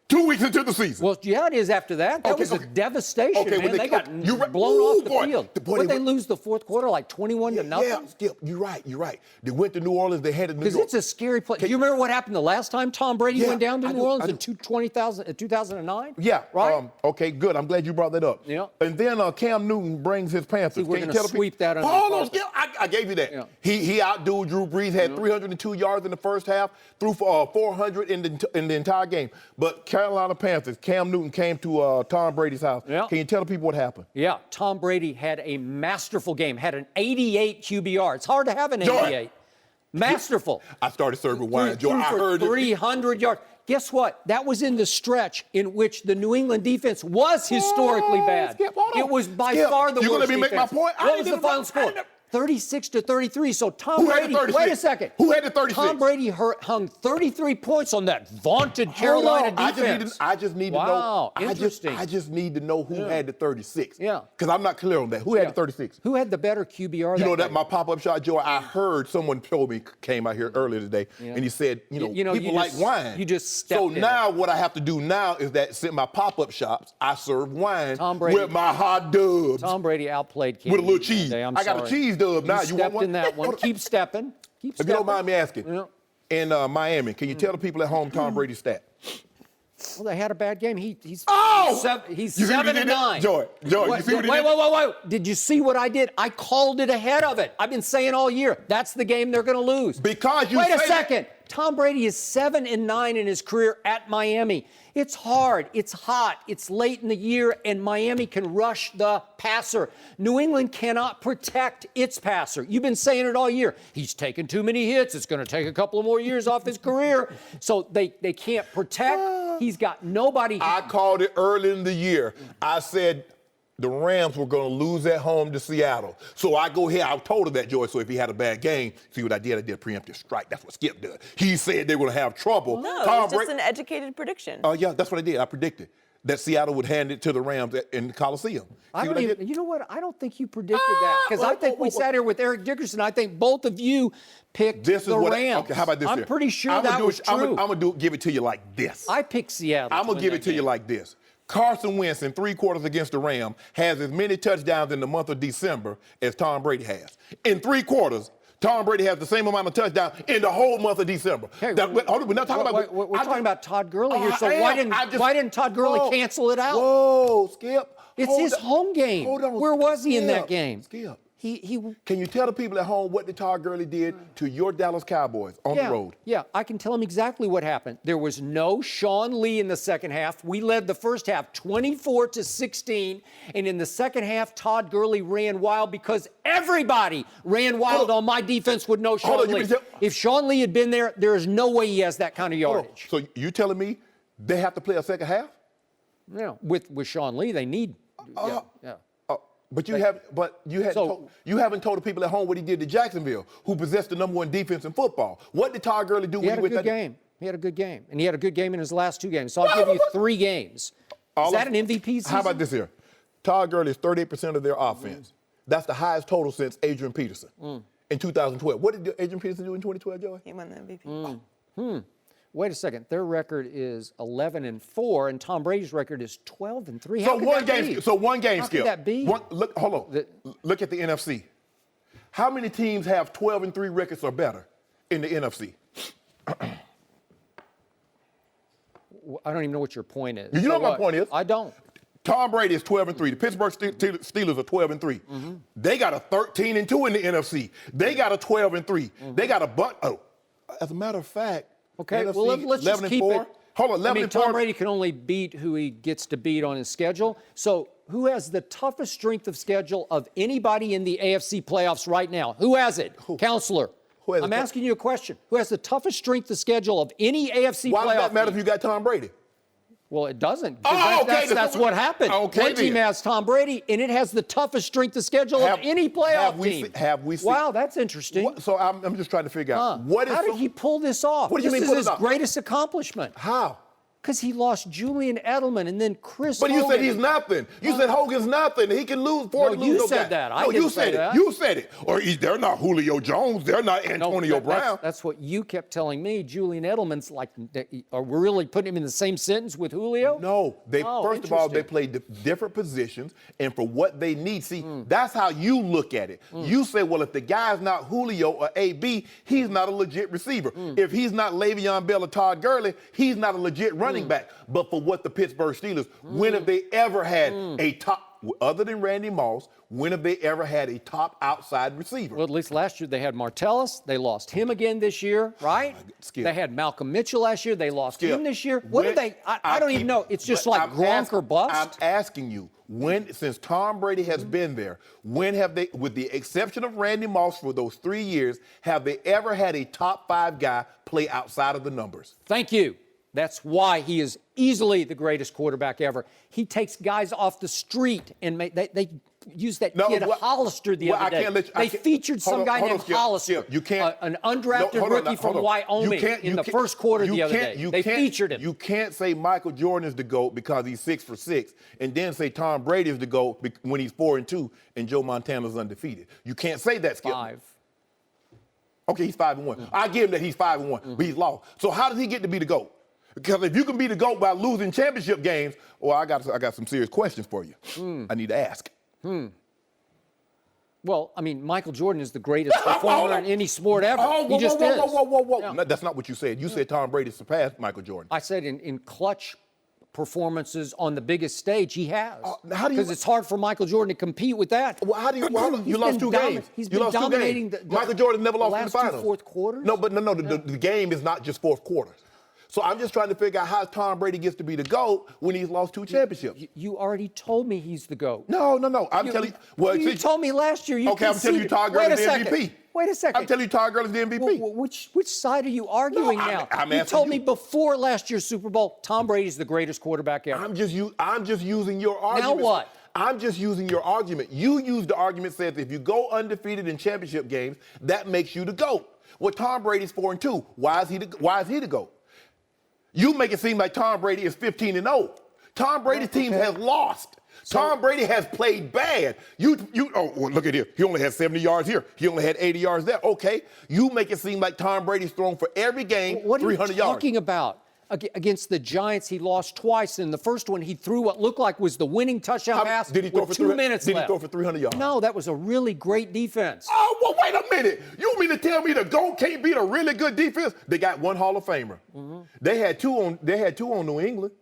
2 weeks into the season. Well, yeah, it is after that. That was a devastation, man. They got blown off the field. Did they lose the fourth quarter like 21 to nothing? Yeah, Skip, you're right. They went to New Orleans. They had to New York. Because it's a scary place. Do you remember what happened the last time Tom Brady went down to New Orleans in 2009? Yeah. Right? Okay, good. I'm glad you brought that up. Yeah. And then Cam Newton brings his Panthers. See, we're going to sweep that under the Hold on, carpet. Skip. I gave you that. Yeah. He outdueled Drew Brees, had 302 yards in the first half, threw for 400 in the entire game. But Carolina Panthers, Cam Newton came to Tom Brady's house. Yeah. Can you tell the people what happened? Yeah, Tom Brady had a masterful game, had an 88 QBR. It's hard to have an 88. Masterful. I started serving wine, Joe. I heard 300 yards. Guess what? That was in the stretch in which the New England defense was historically bad. Skip, hold on. It was by Skip, far the worst you gonna let me make my defense. point? What was the final score? 36-33. So Tom Who had Brady, the 36? wait a second. Who had the 36? Tom Brady hung 33 points on that vaunted Carolina defense. I just need to Wow, know. interesting. I just need to know who had the 36. Yeah. Because I'm not clear on that. Who had the 36? Who had the better QBR? You know that my pop-up shot, Joe, I heard someone told me, came out here earlier today, and he said, people like wine. You just stepped So in now what I have to do now is that since my pop-up shops, I serve wine Tom Brady- with my hot dubs. Tom Brady outplayed Cam with a little Newton cheese. today. I'm I got sorry. a cheese dub now. You stepped want one? in that one. Keep stepping. Keep If stepping. you don't mind me asking, Yeah. in Miami, can you tell the people at home Tom Brady's stat? Well, they had a bad game. He's He's seven, 7-9. Joy, you see what he did? Wait. Did you see what I did? I called it ahead of it. I've been saying all year, that's the game they're going to lose. Because you Wait a say second. Tom Brady is 7-9 in his career at Miami. It's hard. It's hot. It's late in the year, and Miami can rush the passer. New England cannot protect its passer. You've been saying it all year. He's taken too many hits. It's going to take a couple of more years off his career. So they can't protect. He's got nobody. I called it early in the year. I said the Rams were going to lose at home to Seattle. So I go here. I told her that, Joy. So if he had a bad game, see what I did? I did a preemptive strike. That's what Skip did. He said they were going to have trouble. No, it's just an educated prediction. Yeah, that's what I did. I predicted that Seattle would hand it to the Rams in the Coliseum. You know what? I don't think you predicted that. Because I think we sat here with Eric Dickerson. I think both of you picked the Rams. Okay, how about this I'm here? pretty sure that was true. I'm going to give it to you like this. I picked Seattle. I'm going to give it to you like this. Carson Wentz in 3 quarters against the Rams has as many touchdowns in the month of December as Tom Brady has. In 3 quarters, Tom Brady has the same amount of touchdowns in the whole month of December. Hey, we're not talking about. We're talking about Todd Gurley here. So why didn't Todd Gurley cancel it out? Whoa, Skip. It's his home game. Hold on. Where was he in that game? Skip. He Can you tell the people at home what Todd Gurley did to your Dallas Cowboys on the road? Yeah, I can tell them exactly what happened. There was no Sean Lee in the second half. We led the first half 24-16, and in the second half, Todd Gurley ran wild because everybody ran wild on my defense with no Sean Lee. If Sean Lee had been there, there is no way he has that kind of yardage. So you telling me they have to play a second half? Yeah, with Sean Lee, they need. Yeah. But you haven't told the people at home what he did to Jacksonville, who possessed the number 1 defense in football. What did Todd Gurley do? He had a good game. He had a good game, and he had a good game in his last 2 games. So I'll give you 3 games. Is that an MVP season? How about this here? Todd Gurley is 38% of their offense. That's the highest total since Adrian Peterson in 2012. What did Adrian Peterson do in 2012, Joey? He won the MVP. Wait a second. Their record is 11-4, and Tom Brady's record is 12-3. So one game, How Skip. could that be? Hold on. Look at the NFC. How many teams have 12-3 records or better in the NFC? I don't even know what your point is. You know what my point is? I don't. Tom Brady is 12-3. The Pittsburgh Steelers are 12-3. They got a 13-2 in the NFC. They got a 12-3. They got a bunch. As a matter of fact. Okay, NFC, well, let's just keep it. Hold on, 11 Tom Brady can only beat who he gets to beat on his schedule. So who has the toughest strength of schedule of anybody in the AFC playoffs right now? Who has it? Counselor. I'm asking you a question. Who has the toughest strength of schedule of any AFC playoff? Why does that matter if you got Tom Brady? Well, it doesn't. That's what happened. One team has Tom Brady, and it has the toughest strength of schedule of any playoff team. Have we seen? Wow, that's interesting. So I'm just trying to figure out How did he pull this off? What do you mean this pull is it his off? greatest accomplishment. How? Because he lost Julian Edelman and then Chris But Hogan. you said he's nothing. You said Hogan's nothing. He can lose 40 No, you lose said guys. that. I No, didn't you say said that. it. You said it. Or they're not Julio Jones. They're not No, Antonio Brown. That's what you kept telling me. Julian Edelman's like, are we really putting him in the same sentence with Julio? No, first of all, they interesting. play different positions, and for what they need. See, that's how you look at it. You say, well, if the guy's not Julio or AB, he's not a legit receiver. If he's not Le'Veon Bell or Todd Gurley, he's not a legit running back. But for what the Pittsburgh Steelers, when have they ever had a top, other than Randy Moss, when have they ever had a top outside receiver? Well, at least last year they had Martellus. They lost him again this year, right? Skip. They had Malcolm Mitchell last year. They lost Skip. him this year. What When- did they? I don't even know. It's just like Gronk or bust. I'm asking you, since Tom Brady has been there, when have they, with the exception of Randy Moss for those 3 years, have they ever had a top 5 guy play outside of the numbers? Thank you. That's why he is easily the greatest quarterback ever. He takes guys off the street and they used that kid Hollister the other day. They featured some guy named Hollister, you can't, an undrafted rookie from Wyoming in the first quarter the other day. They featured him. You can't say Michael Jordan is the GOAT because he's 6 for 6, and then say Tom Brady is the GOAT when he's 4-2 and Joe Montana's undefeated. You can't say that, Skip. 5. Okay, he's 5-1. I give him that he's 5-1, but he's lost. So how does he get to be the GOAT? Because if you can be the GOAT by losing championship games, well, I got some serious questions for you. I need to ask. Well, I mean, Michael Jordan is the greatest performer in any sport ever. He just is. Whoa. Yeah. No, that's not what you said. You said Tom Brady surpassed Michael Jordan. I said in clutch performances on the biggest stage, he has. How do you? Because it's hard for Michael Jordan to compete with that. Well, how do you? Well, you He's lost been 2 games. He's You been lost 2 dominating games. the Michael Jordan never lost in the last two finals. fourth quarters. No, but the game is not just fourth quarters. So I'm just trying to figure out how Tom Brady gets to be the GOAT when he's lost 2 championships. You already told me he's the GOAT. No. I'm telling you. Well, you told me last year. Okay, I'm telling you Todd Gurley's the MVP. Wait a second. I'm telling you Todd Gurley's the MVP. Which side are you arguing now? I'm you asking told you. me before last year's Super Bowl, Tom Brady's the greatest quarterback ever. I'm just using your argument. Now what? I'm just using your argument. You used the argument says if you go undefeated in championship games, that makes you the GOAT. Well, Tom Brady's 4-2. Why is he the GOAT? You make it seem like Tom Brady is 15-0. Tom Brady's team has lost. Tom Brady has played bad. Look at here. He only had 70 yards here. He only had 80 yards there. Okay. You make it seem like Tom Brady's thrown for every game 300 yards. What are you talking about? Against the Giants, he lost twice. In the first one, he threw what looked like was the winning touchdown pass Did he throw with for 2 minutes left. Did he throw for 300 yards? No, that was a really great defense. Oh, well, wait a minute. You mean to tell me the GOAT can't beat a really good defense? They got 1 Hall of Famer. They had two on New England.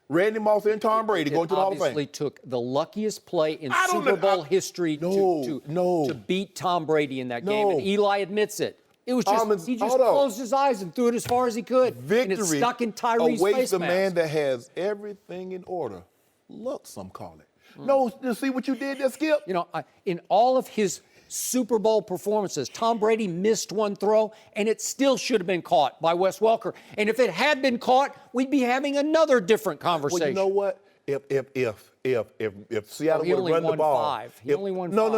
Randy Moss and Tom Brady going to the Hall of Fame. Obviously took the luckiest play in Super Bowl history to beat Tom Brady in that game. And Eli admits it. It was just he just closed his eyes and threw it as far as he could. Victory and it stuck in Tyree's awaits face the mask. man that has everything in order. Luck, some call it. No, you see what you did there, Skip? You know, in all of his Super Bowl performances, Tom Brady missed 1 throw, and it still should have been caught by Wes Welker. And if it had been caught, we'd be having another different conversation. Well, you know what? If Seattle would have run the ball, He only won 5. No.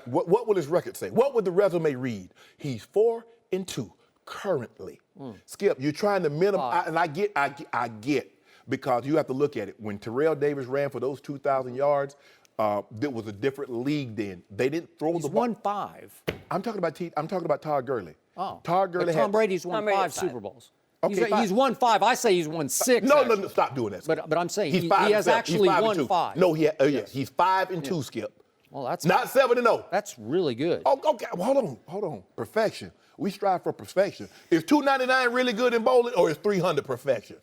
What will his record say? What would the resume read? He's 4-2 currently. Skip, you're trying to minimize, and I get, because you have to look at it. When Terrell Davis ran for those 2,000 yards, there was a different league then. They didn't throw the ball. He's won 5. I'm talking about Todd Gurley. Oh, Todd Gurley. Tom Brady's won 5 Super Bowls. Okay, he's won 5. I say he's won 6. No, stop doing that. Skip. But I'm saying he 5 has actually won 5. No, he's 5-2, Skip. Well, that's not 7-0. That's really good. Oh, okay, well, hold on. Perfection. We strive for perfection. Is $2.99 really good in bowling, or is $300 perfection?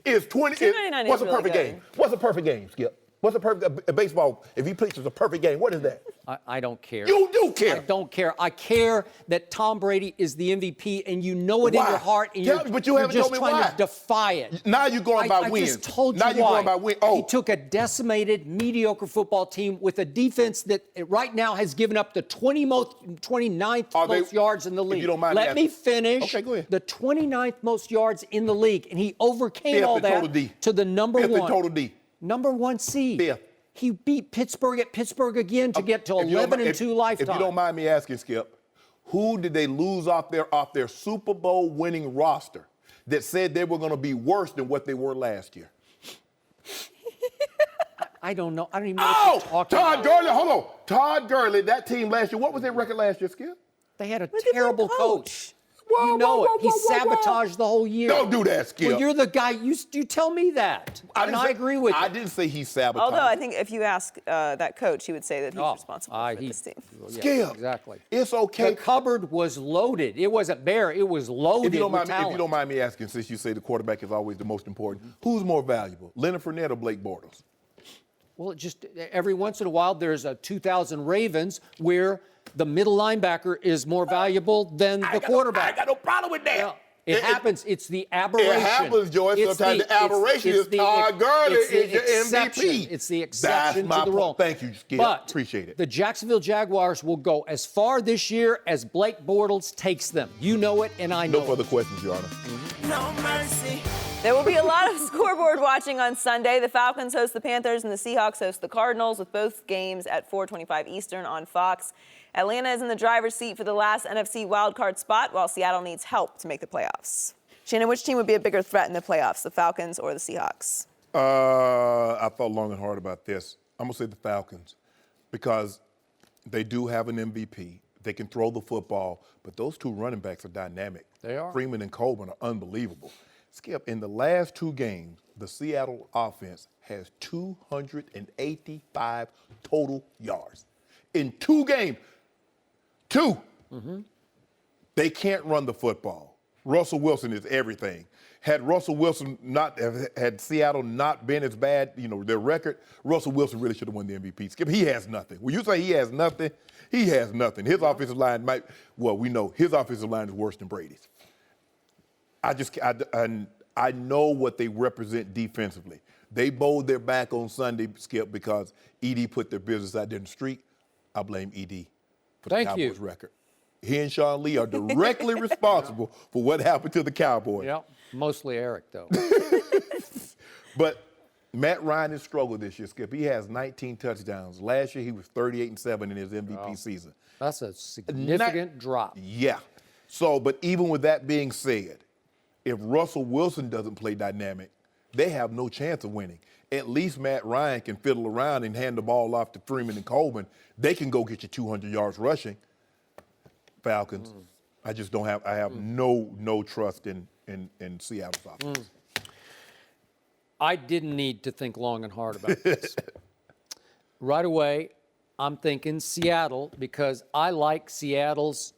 Is $2.99 what's a perfect game? What's a perfect game, Skip? What's a perfect baseball? If he pitches a perfect game, what is that? I don't care. You do care. I don't care. I care that Tom Brady is the MVP, and you know it in your heart, and but you haven't just told me trying why. to defy it. Now you're going by wins. I just told you now why. You're going by wins. Oh. He took a decimated, mediocre football team with a defense that right now has given up the 29th most yards in the league. If you don't mind Let me finish. Okay, go ahead. The 29th most yards in the league, and he overcame all that to the number Fifth one. in total D. Number 1 seed. Fifth. He beat Pittsburgh at Pittsburgh again to get to 11-2 lifetime. If you don't mind me asking, Skip, who did they lose off their Super Bowl winning roster? that said they were going to be worse than what they were last year? I don't know. I don't even know what you're talking Todd about. Gurley, hold on. Todd Gurley, that team last year, what was their record last year, Skip? They had a But different terrible coach. Whoa, You know whoa, it. whoa, He whoa, whoa, whoa. sabotaged the whole year. Don't do that, Skip. Well, you're the guy. You tell me that, and I agree with you. I didn't say he sabotaged. Although I think if you ask that coach, he would say that he's responsible for he- this team. Yeah, Skip. exactly. It's okay. The cupboard was loaded. It wasn't bare. It was loaded If you don't with mind me, talent. if you don't mind me asking, since you say the quarterback is always the most important, who's more valuable, Leonard Fournette or Blake Bortles? Well, it just every once in a while, there's a 2000 Ravens where the middle linebacker is more valuable than the quarterback. I got no problem with that. Yeah. It happens. It's the aberration. It happens, Joyce. It's Sometimes the aberration is Todd Gurley is your MVP. It's the exception That's to the my rule. point. Thank you, Skip. But Appreciate it. the Jacksonville Jaguars will go as far this year as Blake Bortles takes them. You know it, and I know No further questions, Your Honor. No mercy. There will be a lot of scoreboard watching on Sunday. The Falcons host the Panthers and the Seahawks host the Cardinals, with both games at 4:25 Eastern on Fox. Atlanta is in the driver's seat for the last NFC wildcard spot, while Seattle needs help to make the playoffs. Shannon, which team would be a bigger threat in the playoffs, the Falcons or the Seahawks? I thought long and hard about this. I'm going to say the Falcons because they do have an MVP. They can throw the football, but those two running backs are dynamic. They are. Freeman and Coleman are unbelievable. Skip, in the last two games, the Seattle offense has 285 total yards. In 2 games, 2. They can't run the football. Russell Wilson is everything. Had Seattle not been as bad, their record, Russell Wilson really should have won the MVP. Skip, he has nothing. When you say he has nothing, he has nothing. His offensive line we know his offensive line is worse than Brady's. I know what they represent defensively. They bowled their back on Sunday, Skip, because ED put their business out there in the street. I blame ED for the Thank you. Cowboys record. He and Sean Lee are directly responsible for what happened to the Cowboys. Yeah, mostly Eric, though. But Matt Ryan has struggled this year, Skip. He has 19 touchdowns. Last year, he was 38-7 in his MVP season. That's a significant drop. Yeah. So, but even with that being said, if Russell Wilson doesn't play dynamic, they have no chance of winning. At least Matt Ryan can fiddle around and hand the ball off to Freeman and Coleman. They can go get you 200 yards rushing. Falcons. I just don't have. I have no trust in Seattle's offense. I didn't need to think long and hard about this. Right away, I'm thinking Seattle because I like Seattle's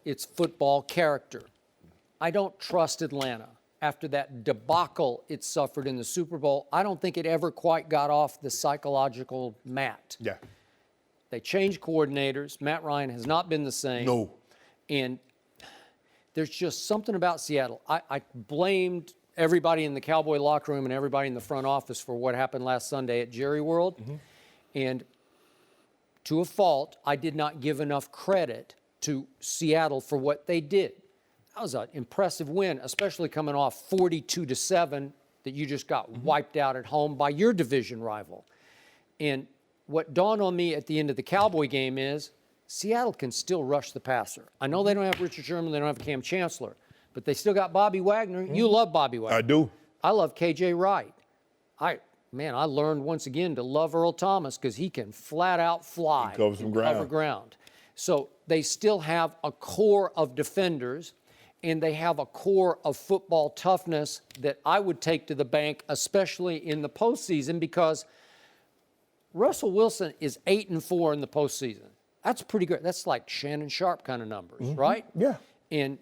its football character. I don't trust Atlanta. After that debacle it suffered in the Super Bowl, I don't think it ever quite got off the psychological mat. Yeah. They changed coordinators. Matt Ryan has not been the same. No. And there's just something about Seattle. I blamed everybody in the Cowboy locker room and everybody in the front office for what happened last Sunday at Jerry World. And to a fault, I did not give enough credit to Seattle for what they did. That was an impressive win, especially coming off 42-7 that you just got wiped out at home by your division rival. And what dawned on me at the end of the Cowboy game is Seattle can still rush the passer. I know they don't have Richard Sherman, they don't have Cam Chancellor, but they still got Bobby Wagner. You love Bobby Wagner. I do. I love KJ Wright. I learned once again to love Earl Thomas because he can flat out fly. He covers some ground. Cover ground. So they still have a core of defenders, and they have a core of football toughness that I would take to the bank, especially in the postseason, because Russell Wilson is 8-4 in the postseason. That's pretty good. That's like Shannon Sharpe kind of numbers, right? Yeah. And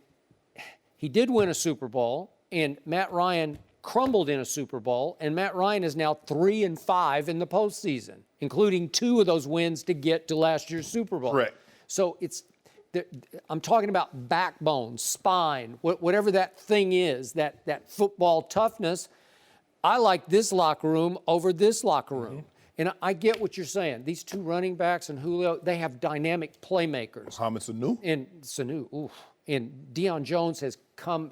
he did win a Super Bowl, and Matt Ryan crumbled in a Super Bowl, and Matt Ryan is now 3-5 in the postseason, including 2 of those wins to get to last year's Super Bowl. Correct. So I'm talking about backbone, spine, whatever that thing is, that football toughness. I like this locker room over this locker room. And I get what you're saying. These 2 running backs and Julio, they have dynamic playmakers. Mohamed Sanu. And Sanu, oof. And Deion Jones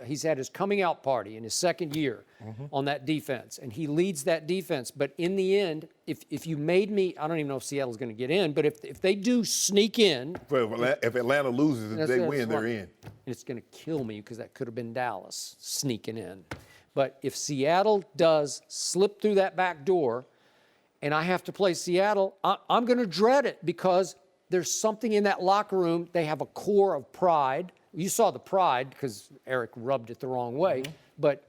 he's had his coming out party in his second year on that defense, and he leads that defense. But in the end, if you made me, I don't even know if Seattle's going to get in, but if they do sneak in. If Atlanta loses and they win, they're in. And it's going to kill me because that could have been Dallas sneaking in. But if Seattle does slip through that back door and I have to play Seattle, I'm going to dread it because there's something in that locker room. They have a core of pride. You saw the pride because Eric rubbed it the wrong way. But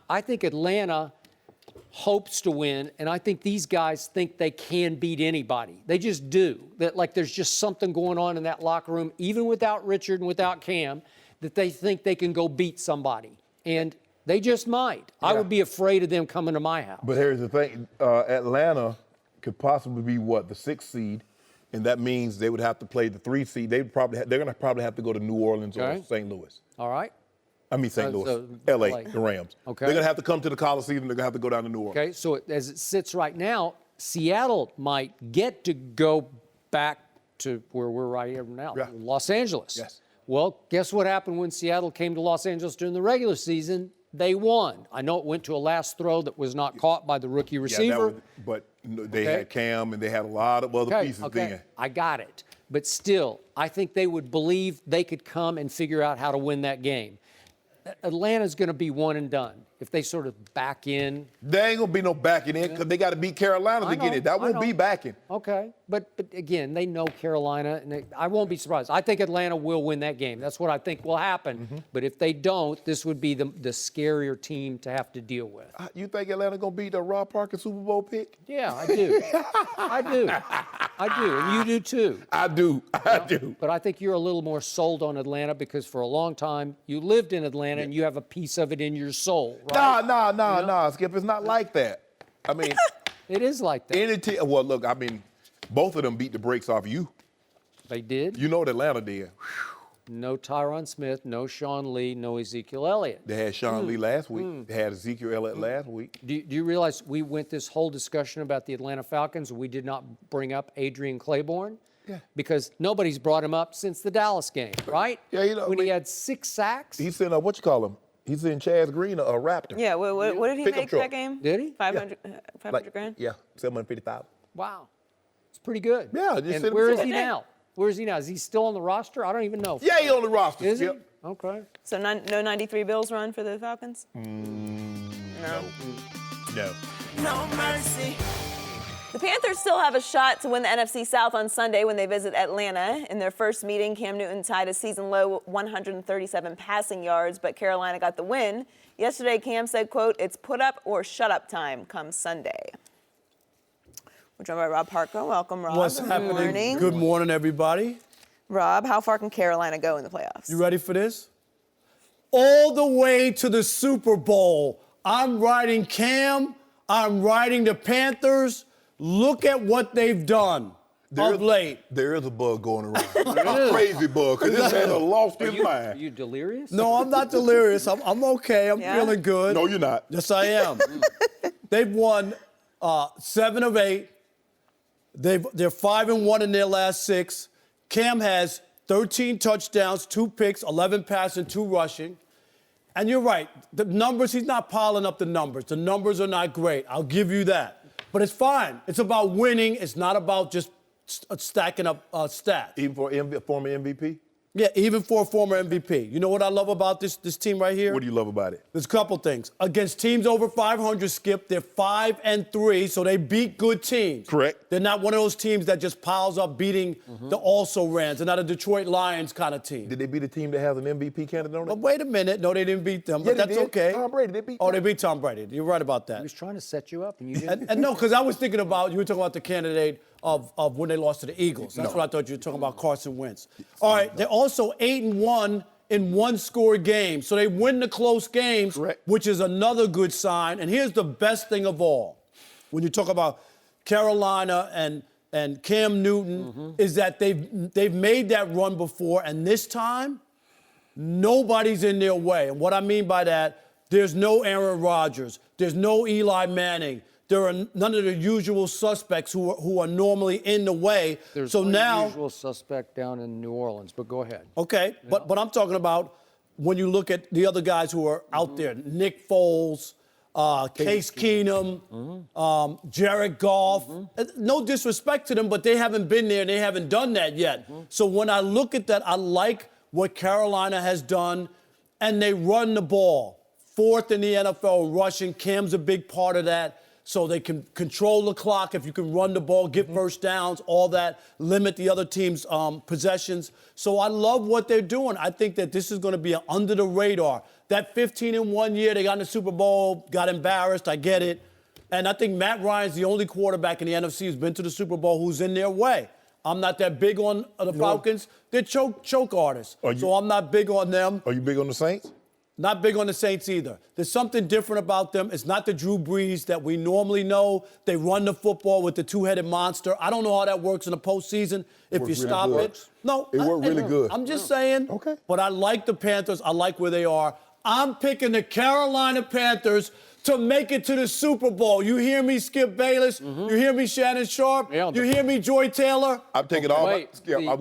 I think Atlanta hopes to win, and I think these guys think they can beat anybody. They just do. That like there's just something going on in that locker room, even without Richard and without Cam, that they think they can go beat somebody. And they just might. Yeah. I would be afraid of them coming to my house. But here's the thing. Atlanta could possibly be, the 6th seed? And that means they would have to play the 3 seed. They're going to probably have to go to New Orleans or St. Louis. All right. I mean St. Louis, LA, the Rams. Okay. They're going to have to come to the Coliseum. They're going to have to go down to New Orleans. Okay, so as it sits right now, Seattle might get to go back to where we're right here now, Los Angeles. Yes. Well, guess what happened when Seattle came to Los Angeles during the regular season? They won. I know it went to a last throw that was not caught by the rookie receiver. But they had Cam and they had a lot of other pieces then. I got it. But still, I think they would believe they could come and figure out how to win that game. Atlanta's going to be one and done. If they sort of back in. There ain't going to be no backing in because they got to beat Carolina to get it. That won't be backing. Okay. But again, they know Carolina, and I won't be surprised. I think Atlanta will win that game. That's what I think will happen. But if they don't, this would be the scarier team to have to deal with. You think Atlanta going to beat the Rob Parker Super Bowl pick? Yeah, I do. I do. And you do too. I do. But I think you're a little more sold on Atlanta because for a long time you lived in Atlanta and you have a piece of it in your soul, right? Nah, Skip. It's not like that. I mean, it is like that. Well, look, I mean, both of them beat the brakes off you. They did. You know what Atlanta did. No Tyron Smith, no Sean Lee, no Ezekiel Elliott. They had Sean Lee last week. They had Ezekiel Elliott last week. Do you realize we went this whole discussion about the Atlanta Falcons and we did not bring up Adrian Claiborne? Yeah. Because nobody's brought him up since the Dallas game, right? Yeah, he had 6 sacks. He's in He's in Chaz Green, a Raptor. Yeah, what did he make that game? Did he? 500 grand? Yeah, $750,000. Wow. It's pretty good. Yeah. And where is he now? Where is he now? Is he still on the roster? I don't even know. Yeah, he's on the roster. Is he? Okay. So no 93 Bills run for the Falcons? No. No mercy. The Panthers still have a shot to win the NFC South on Sunday when they visit Atlanta. In their first meeting, Cam Newton tied a season-low 137 passing yards, but Carolina got the win. Yesterday, Cam said, quote, "It's put up or shut up time come Sunday." We're joined by Rob Parker. Welcome, Rob. What's happening? Morning. Good morning, everybody. Rob, how far can Carolina go in the playoffs? You ready for this? All the way to the Super Bowl. I'm riding Cam. I'm riding the Panthers. Look at what they've done of late. There is a bug going around. A crazy bug, because this man has lost his mind. Are you delirious? No, I'm not delirious. I'm okay. I'm feeling good. No, you're not. Yes, I am. They've won 7 of 8. They're 5-1 in their last 6. Cam has 13 touchdowns, 2 picks, 11 passing, 2 rushing. And you're right. The numbers, he's not piling up the numbers. The numbers are not great. I'll give you that. But it's fine. It's about winning. It's not about just stacking up stats. Even for former MVP? Yeah, even for a former MVP. You know what I love about this team right here? What do you love about it? There's a couple things. Against teams over 500, Skip, they're 5-3, so they beat good teams. Correct. They're not one of those teams that just piles up beating the also-rans. They're not a Detroit Lions kind of team. Did they beat a team that has an MVP candidate on it? But wait a minute. No, they didn't beat them, but that's okay. Tom Brady, they beat Oh, they beat Tom Brady. You're right about that. He was trying to set you up, and you didn't. And no, because I was thinking about, you were talking about the candidate of when they lost to the Eagles. That's what I thought you were talking about, Carson Wentz. All right, they're also 8-1 in one-score games. So they win the close games, Correct. which is another good sign. And here's the best thing of all. When you talk about Carolina and Cam Newton, is that they've made that run before, and this time, nobody's in their way. And what I mean by that, there's no Aaron Rodgers. There's no Eli Manning. there are none of the usual suspects who are normally in the way. There's so one now, usual suspect down in New Orleans, but go ahead. okay, but I'm talking about when you look at the other guys who are out there, Nick Foles, Case Keenum, Jared Goff. No disrespect to them, but they haven't been there and they haven't done that yet. So when I look at that, I like what Carolina has done, and they run the ball. 4th in the NFL rushing. Cam's a big part of that. So they can control the clock if you can run the ball, get first downs, all that, limit the other team's possessions. So I love what they're doing. I think that this is going to be an under the radar. That 15-1 year, they got in the Super Bowl, got embarrassed, I get it. And I think Matt Ryan's the only quarterback in the NFC who's been to the Super Bowl who's in their way. I'm not that big on the Falcons. They're choke artists, so I'm not big on them. Are you big on the Saints? Not big on the Saints either. There's something different about them. It's not the Drew Brees that we normally know. They run the football with the two-headed monster. I don't know how that works in the postseason if you stop it. No, it worked really good. I'm just saying. Okay. But I like the Panthers. I like where they are. I'm picking the Carolina Panthers to make it to the Super Bowl. You hear me, Skip Bayless? You hear me, Shannon Sharpe? Yeah, you hear me, Joy Taylor? I'm taking I'm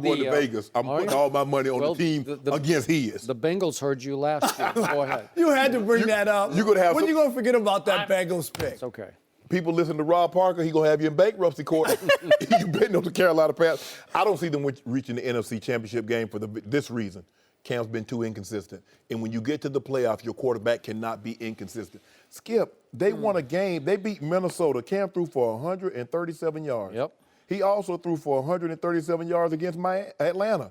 going to Vegas. I'm putting all my money on the team against his. The Bengals heard you last year. Go ahead. You had to bring that up. You're gonna have when you going to forget about that Bengals pick? It's okay. People listen to Rob Parker, he going to have you in bankruptcy court. You betting on the Carolina Panthers. I don't see them reaching the NFC Championship game for this reason. Cam's been too inconsistent. And when you get to the playoffs, your quarterback cannot be inconsistent. Skip, they won a game. They beat Minnesota. Cam threw for 137 yards. Yep. He also threw for 137 yards against Atlanta.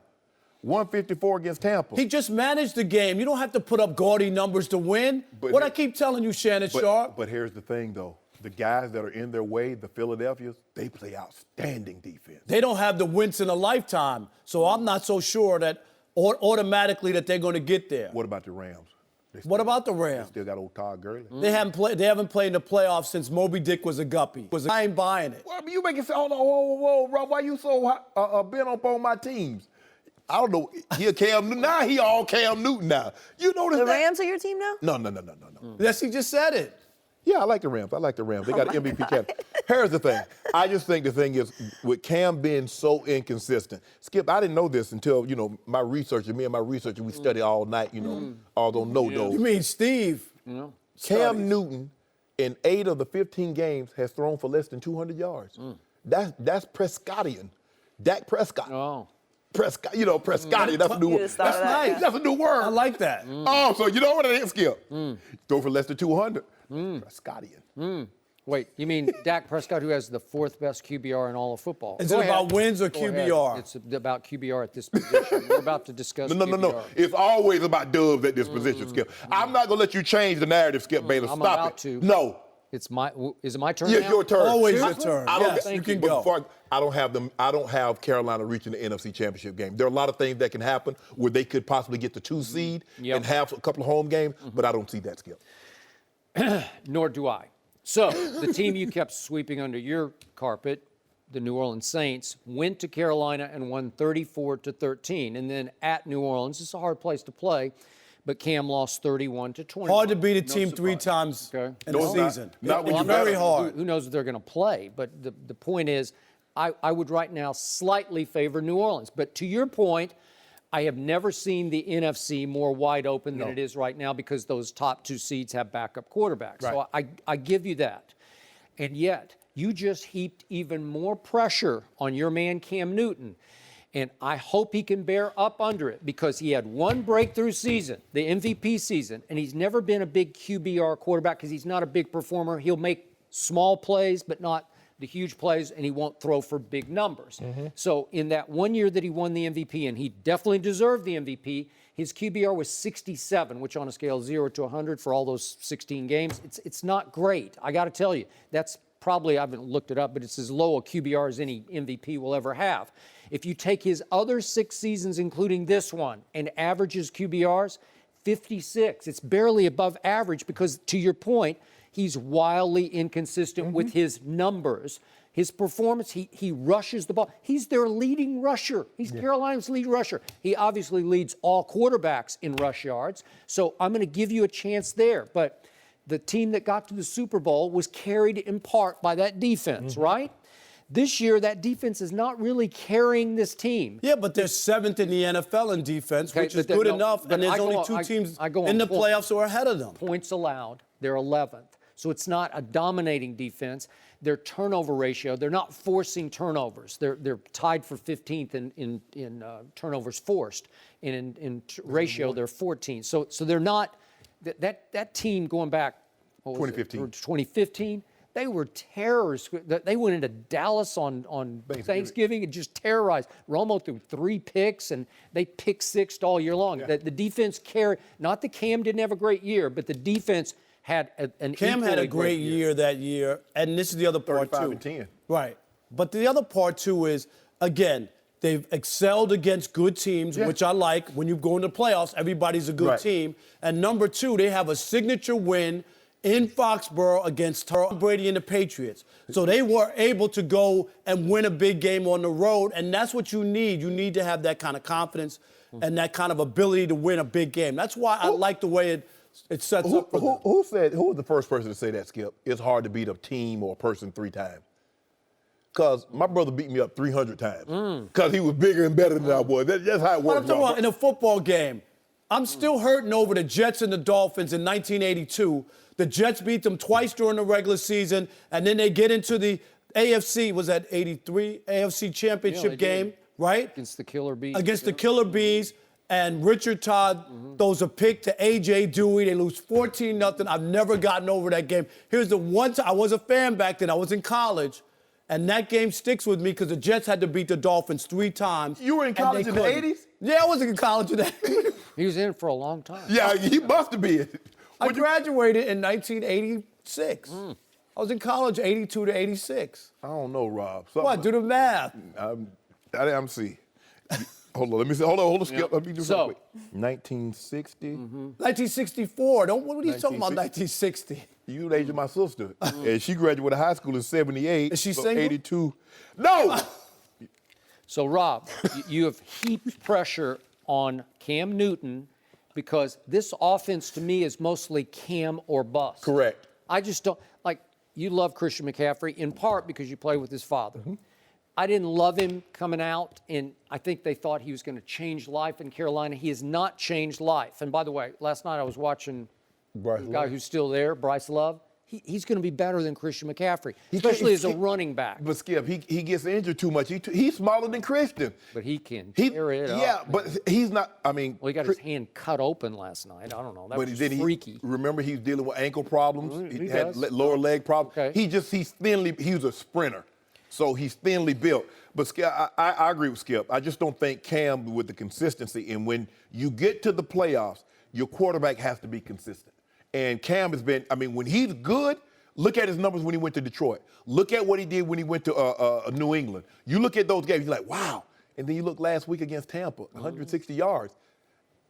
154 against Tampa. He just managed the game. You don't have to put up gaudy numbers to win. But I keep telling you, Shannon Sharpe. But here's the thing, though. The guys that are in their way, the Philadelphians, they play outstanding defense. They don't have the wins in a lifetime. So I'm not so sure that automatically that they're going to get there. What about the Rams? What about the Rams? They still got old Todd Gurley. They haven't played in the playoffs since Moby Dick was a guppy. I ain't buying it. Well, you make it sound, whoa, Rob, why you so bent up on my teams? I don't know. He Cam Newton. Now he all Cam Newton now. You notice The that? Rams are your team now? No. Yes, he just said it. Yeah, I like the Rams. They got an MVP candidate. Here's the thing. I just think the thing is, with Cam being so inconsistent, Skip, I didn't know this until, me and my researcher, we study all night, although those. You mean Steve? Cam Newton, in 8 of the 15 games, has thrown for less than 200 yards. That's Prescottian. Dak Prescott. Oh. Prescott, Prescottian, that's a new word. That's nice. That's a new word. I like that. Oh, so you know what it is, Skip? Throw for less than 200. Prescottian. Wait, you mean Dak Prescott, who has the 4th best QBR in all of football? Is it about wins or QBR? It's about QBR at this position. We're about to discuss QBR. No. It's always about dubs at this position, Skip. I'm not going to let you change the narrative, Skip Bayless. I'm Stop about it. to. No. Is it my turn Yeah, now? your turn. Always your turn. Yes, you can go. I don't have Carolina reaching the NFC Championship game. There are a lot of things that can happen where they could possibly get the 2 seed and have a couple of home games, but I don't see that, Skip. Nor do I. So the team you kept sweeping under your carpet, the New Orleans Saints, went to Carolina and won 34-13. And then at New Orleans, it's a hard place to play, but Cam lost 31-20. Hard to beat a team 3 times in the season. It's very hard. Who knows if they're going to play? But the point is, I would right now slightly favor New Orleans. But to your point, I have never seen the NFC more wide open than it is right now because those top 2 seeds have backup quarterbacks. Right. So I give you that. And yet, you just heaped even more pressure on your man Cam Newton. And I hope he can bear up under it because he had one breakthrough season, the MVP season, and he's never been a big QBR quarterback because he's not a big performer. He'll make small plays, but not the huge plays, and he won't throw for big numbers. So in that 1 year that he won the MVP, and he definitely deserved the MVP, his QBR was 67, which on a scale of 0 to 100 for all those 16 games, it's not great. I got to tell you, that's probably, I haven't looked it up, but it's as low a QBR as any MVP will ever have. If you take his other 6 seasons, including this one, and average his QBRs, 56. It's barely above average because, to your point, he's wildly inconsistent with his numbers. His performance, he rushes the ball. He's their leading rusher. He's Carolina's lead rusher. He obviously leads all quarterbacks in rush yards. So I'm going to give you a chance there. But the team that got to the Super Bowl was carried in part by that defense, right? This year, that defense is not really carrying this team. Yeah, but they're 7th in the NFL in defense, which is good enough, and there's only 2 teams in the playoffs who are ahead of them. Points allowed, they're 11th. So it's not a dominating defense. Their turnover ratio, they're not forcing turnovers. They're tied for 15th in turnovers forced, and in ratio they're 14th. So they're not that team going back. What was 2015. it? 2015. They were terrorists. They went into Dallas on Thanksgiving and just terrorized. Romo threw 3 picks, and they pick 6 all year long. The defense carried. Not that Cam didn't have a great year, but the defense had an Cam had a great year that year, and this is the other part, 35 too. and 10. Right. But the other part, too, is, again, they've excelled against good teams, which I like. When you go into the playoffs, everybody's a good team. And number 2, they have a signature win in Foxborough against Tom Brady and the Patriots. So they were able to go and win a big game on the road, and that's what you need. You need to have that kind of confidence and that kind of ability to win a big game. That's why I like the way it sets up for them. Who was the first person to say that, Skip? It's hard to beat a team or a person 3 times. Because my brother beat me up 300 times. Because he was bigger and better than I was. That's how it But works. I'm talking about in a football game. I'm still hurting over the Jets and the Dolphins in 1982. The Jets beat them twice during the regular season, and then they get into the AFC, was that 83? AFC Championship game, right? Against the Killer Bees. Against the Killer Bees, and Richard Todd throws a pick to A.J. Dewey. They lose 14-0. I've never gotten over that game. Here's the one time, I was a fan back then. I was in college, and that game sticks with me because the Jets had to beat the Dolphins 3 times. You were in college in the 80s? Yeah, I was in college in the 80s. He was in it for a long time. Yeah, he must have been. I graduated in 1986. I was in college 82 to 86. I don't know, Rob. What? Do the math. I'm see. Hold on. Let me see. Hold on, Skip. Let me do something quick. 1960. 1964. What are you talking about, 1960? You the age of my sister. And she graduated high school in 78. Is she so single? 82. No! So, Rob, you have heaped pressure on Cam Newton because this offense to me is mostly Cam or bust. Correct. I just don't, like, you love Christian McCaffrey in part because you play with his father. I didn't love him coming out, and I think they thought he was going to change life in Carolina. He has not changed life. And by the way, last night I was watching the guy who's still there, Bryce Love. He's going to be better than Christian McCaffrey, especially as a running back. But Skip, he gets injured too much. He's smaller than Christian. But he can tear it up. Yeah, but he's not, I mean. Well, he got his hand cut open last night. I don't know. That was then freaky. Remember, he's dealing with ankle problems. He had does. lower leg problems. Okay. He's a sprinter. So he's thinly built. But Skip, I agree with Skip. I just don't think Cam with the consistency. And when you get to the playoffs, your quarterback has to be consistent. And Cam has been, I mean, when he's good, look at his numbers when he went to Detroit. Look at what he did when he went to New England. You look at those games, you're like, wow. And then you look last week against Tampa, 160 yards.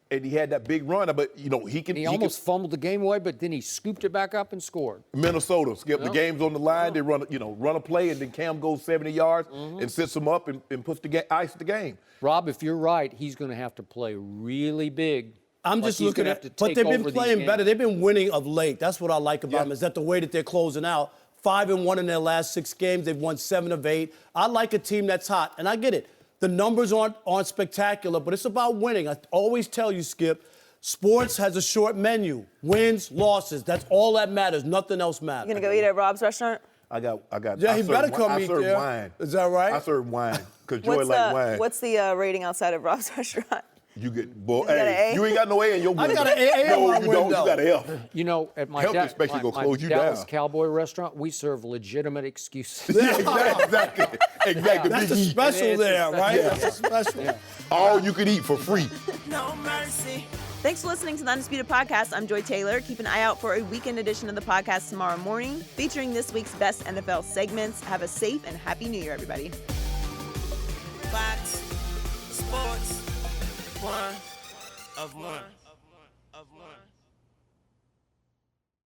And he had that big run, but, you know, he can. He almost fumbled the game away, but then he scooped it back up and scored. Minnesota, Skip, the game's on the line. They run a play, and then Cam goes 70 yards and sets them up and puts ice the game. Rob, if you're right, he's going to have to play really big. I'm just looking at, but they've been playing better. They've been winning of late. That's what I like about them, is that the way that they're closing out. 5-1 in their last 6 games. They've won 7 of 8. I like a team that's hot, and I get it. The numbers aren't spectacular, but it's about winning. I always tell you, Skip, sports has a short menu. Wins, losses. That's all that matters. Nothing else matters. You gonna go eat at Rob's restaurant? I got. Yeah, he better come eat there. I serve there. wine. Is that right? I serve wine because Joy like wine. What's the rating outside of Rob's restaurant? You get, boy, got an A? you ain't got no A in your window. I got an A no, in my you don't. window. You got an F. You know, at my, Health inspection gonna close you Dallas down. Cowboy restaurant, we serve legitimate excuses. Yeah, exactly. That's a special there, right? Yeah. That's a special. Yeah. All you can eat for free. No mercy. Thanks for listening to the Undisputed Podcast. I'm Joy Taylor. Keep an eye out for a weekend edition of the podcast tomorrow morning, featuring this week's best NFL segments. Have a safe and happy New Year, everybody. Fox Sports 1 of 1.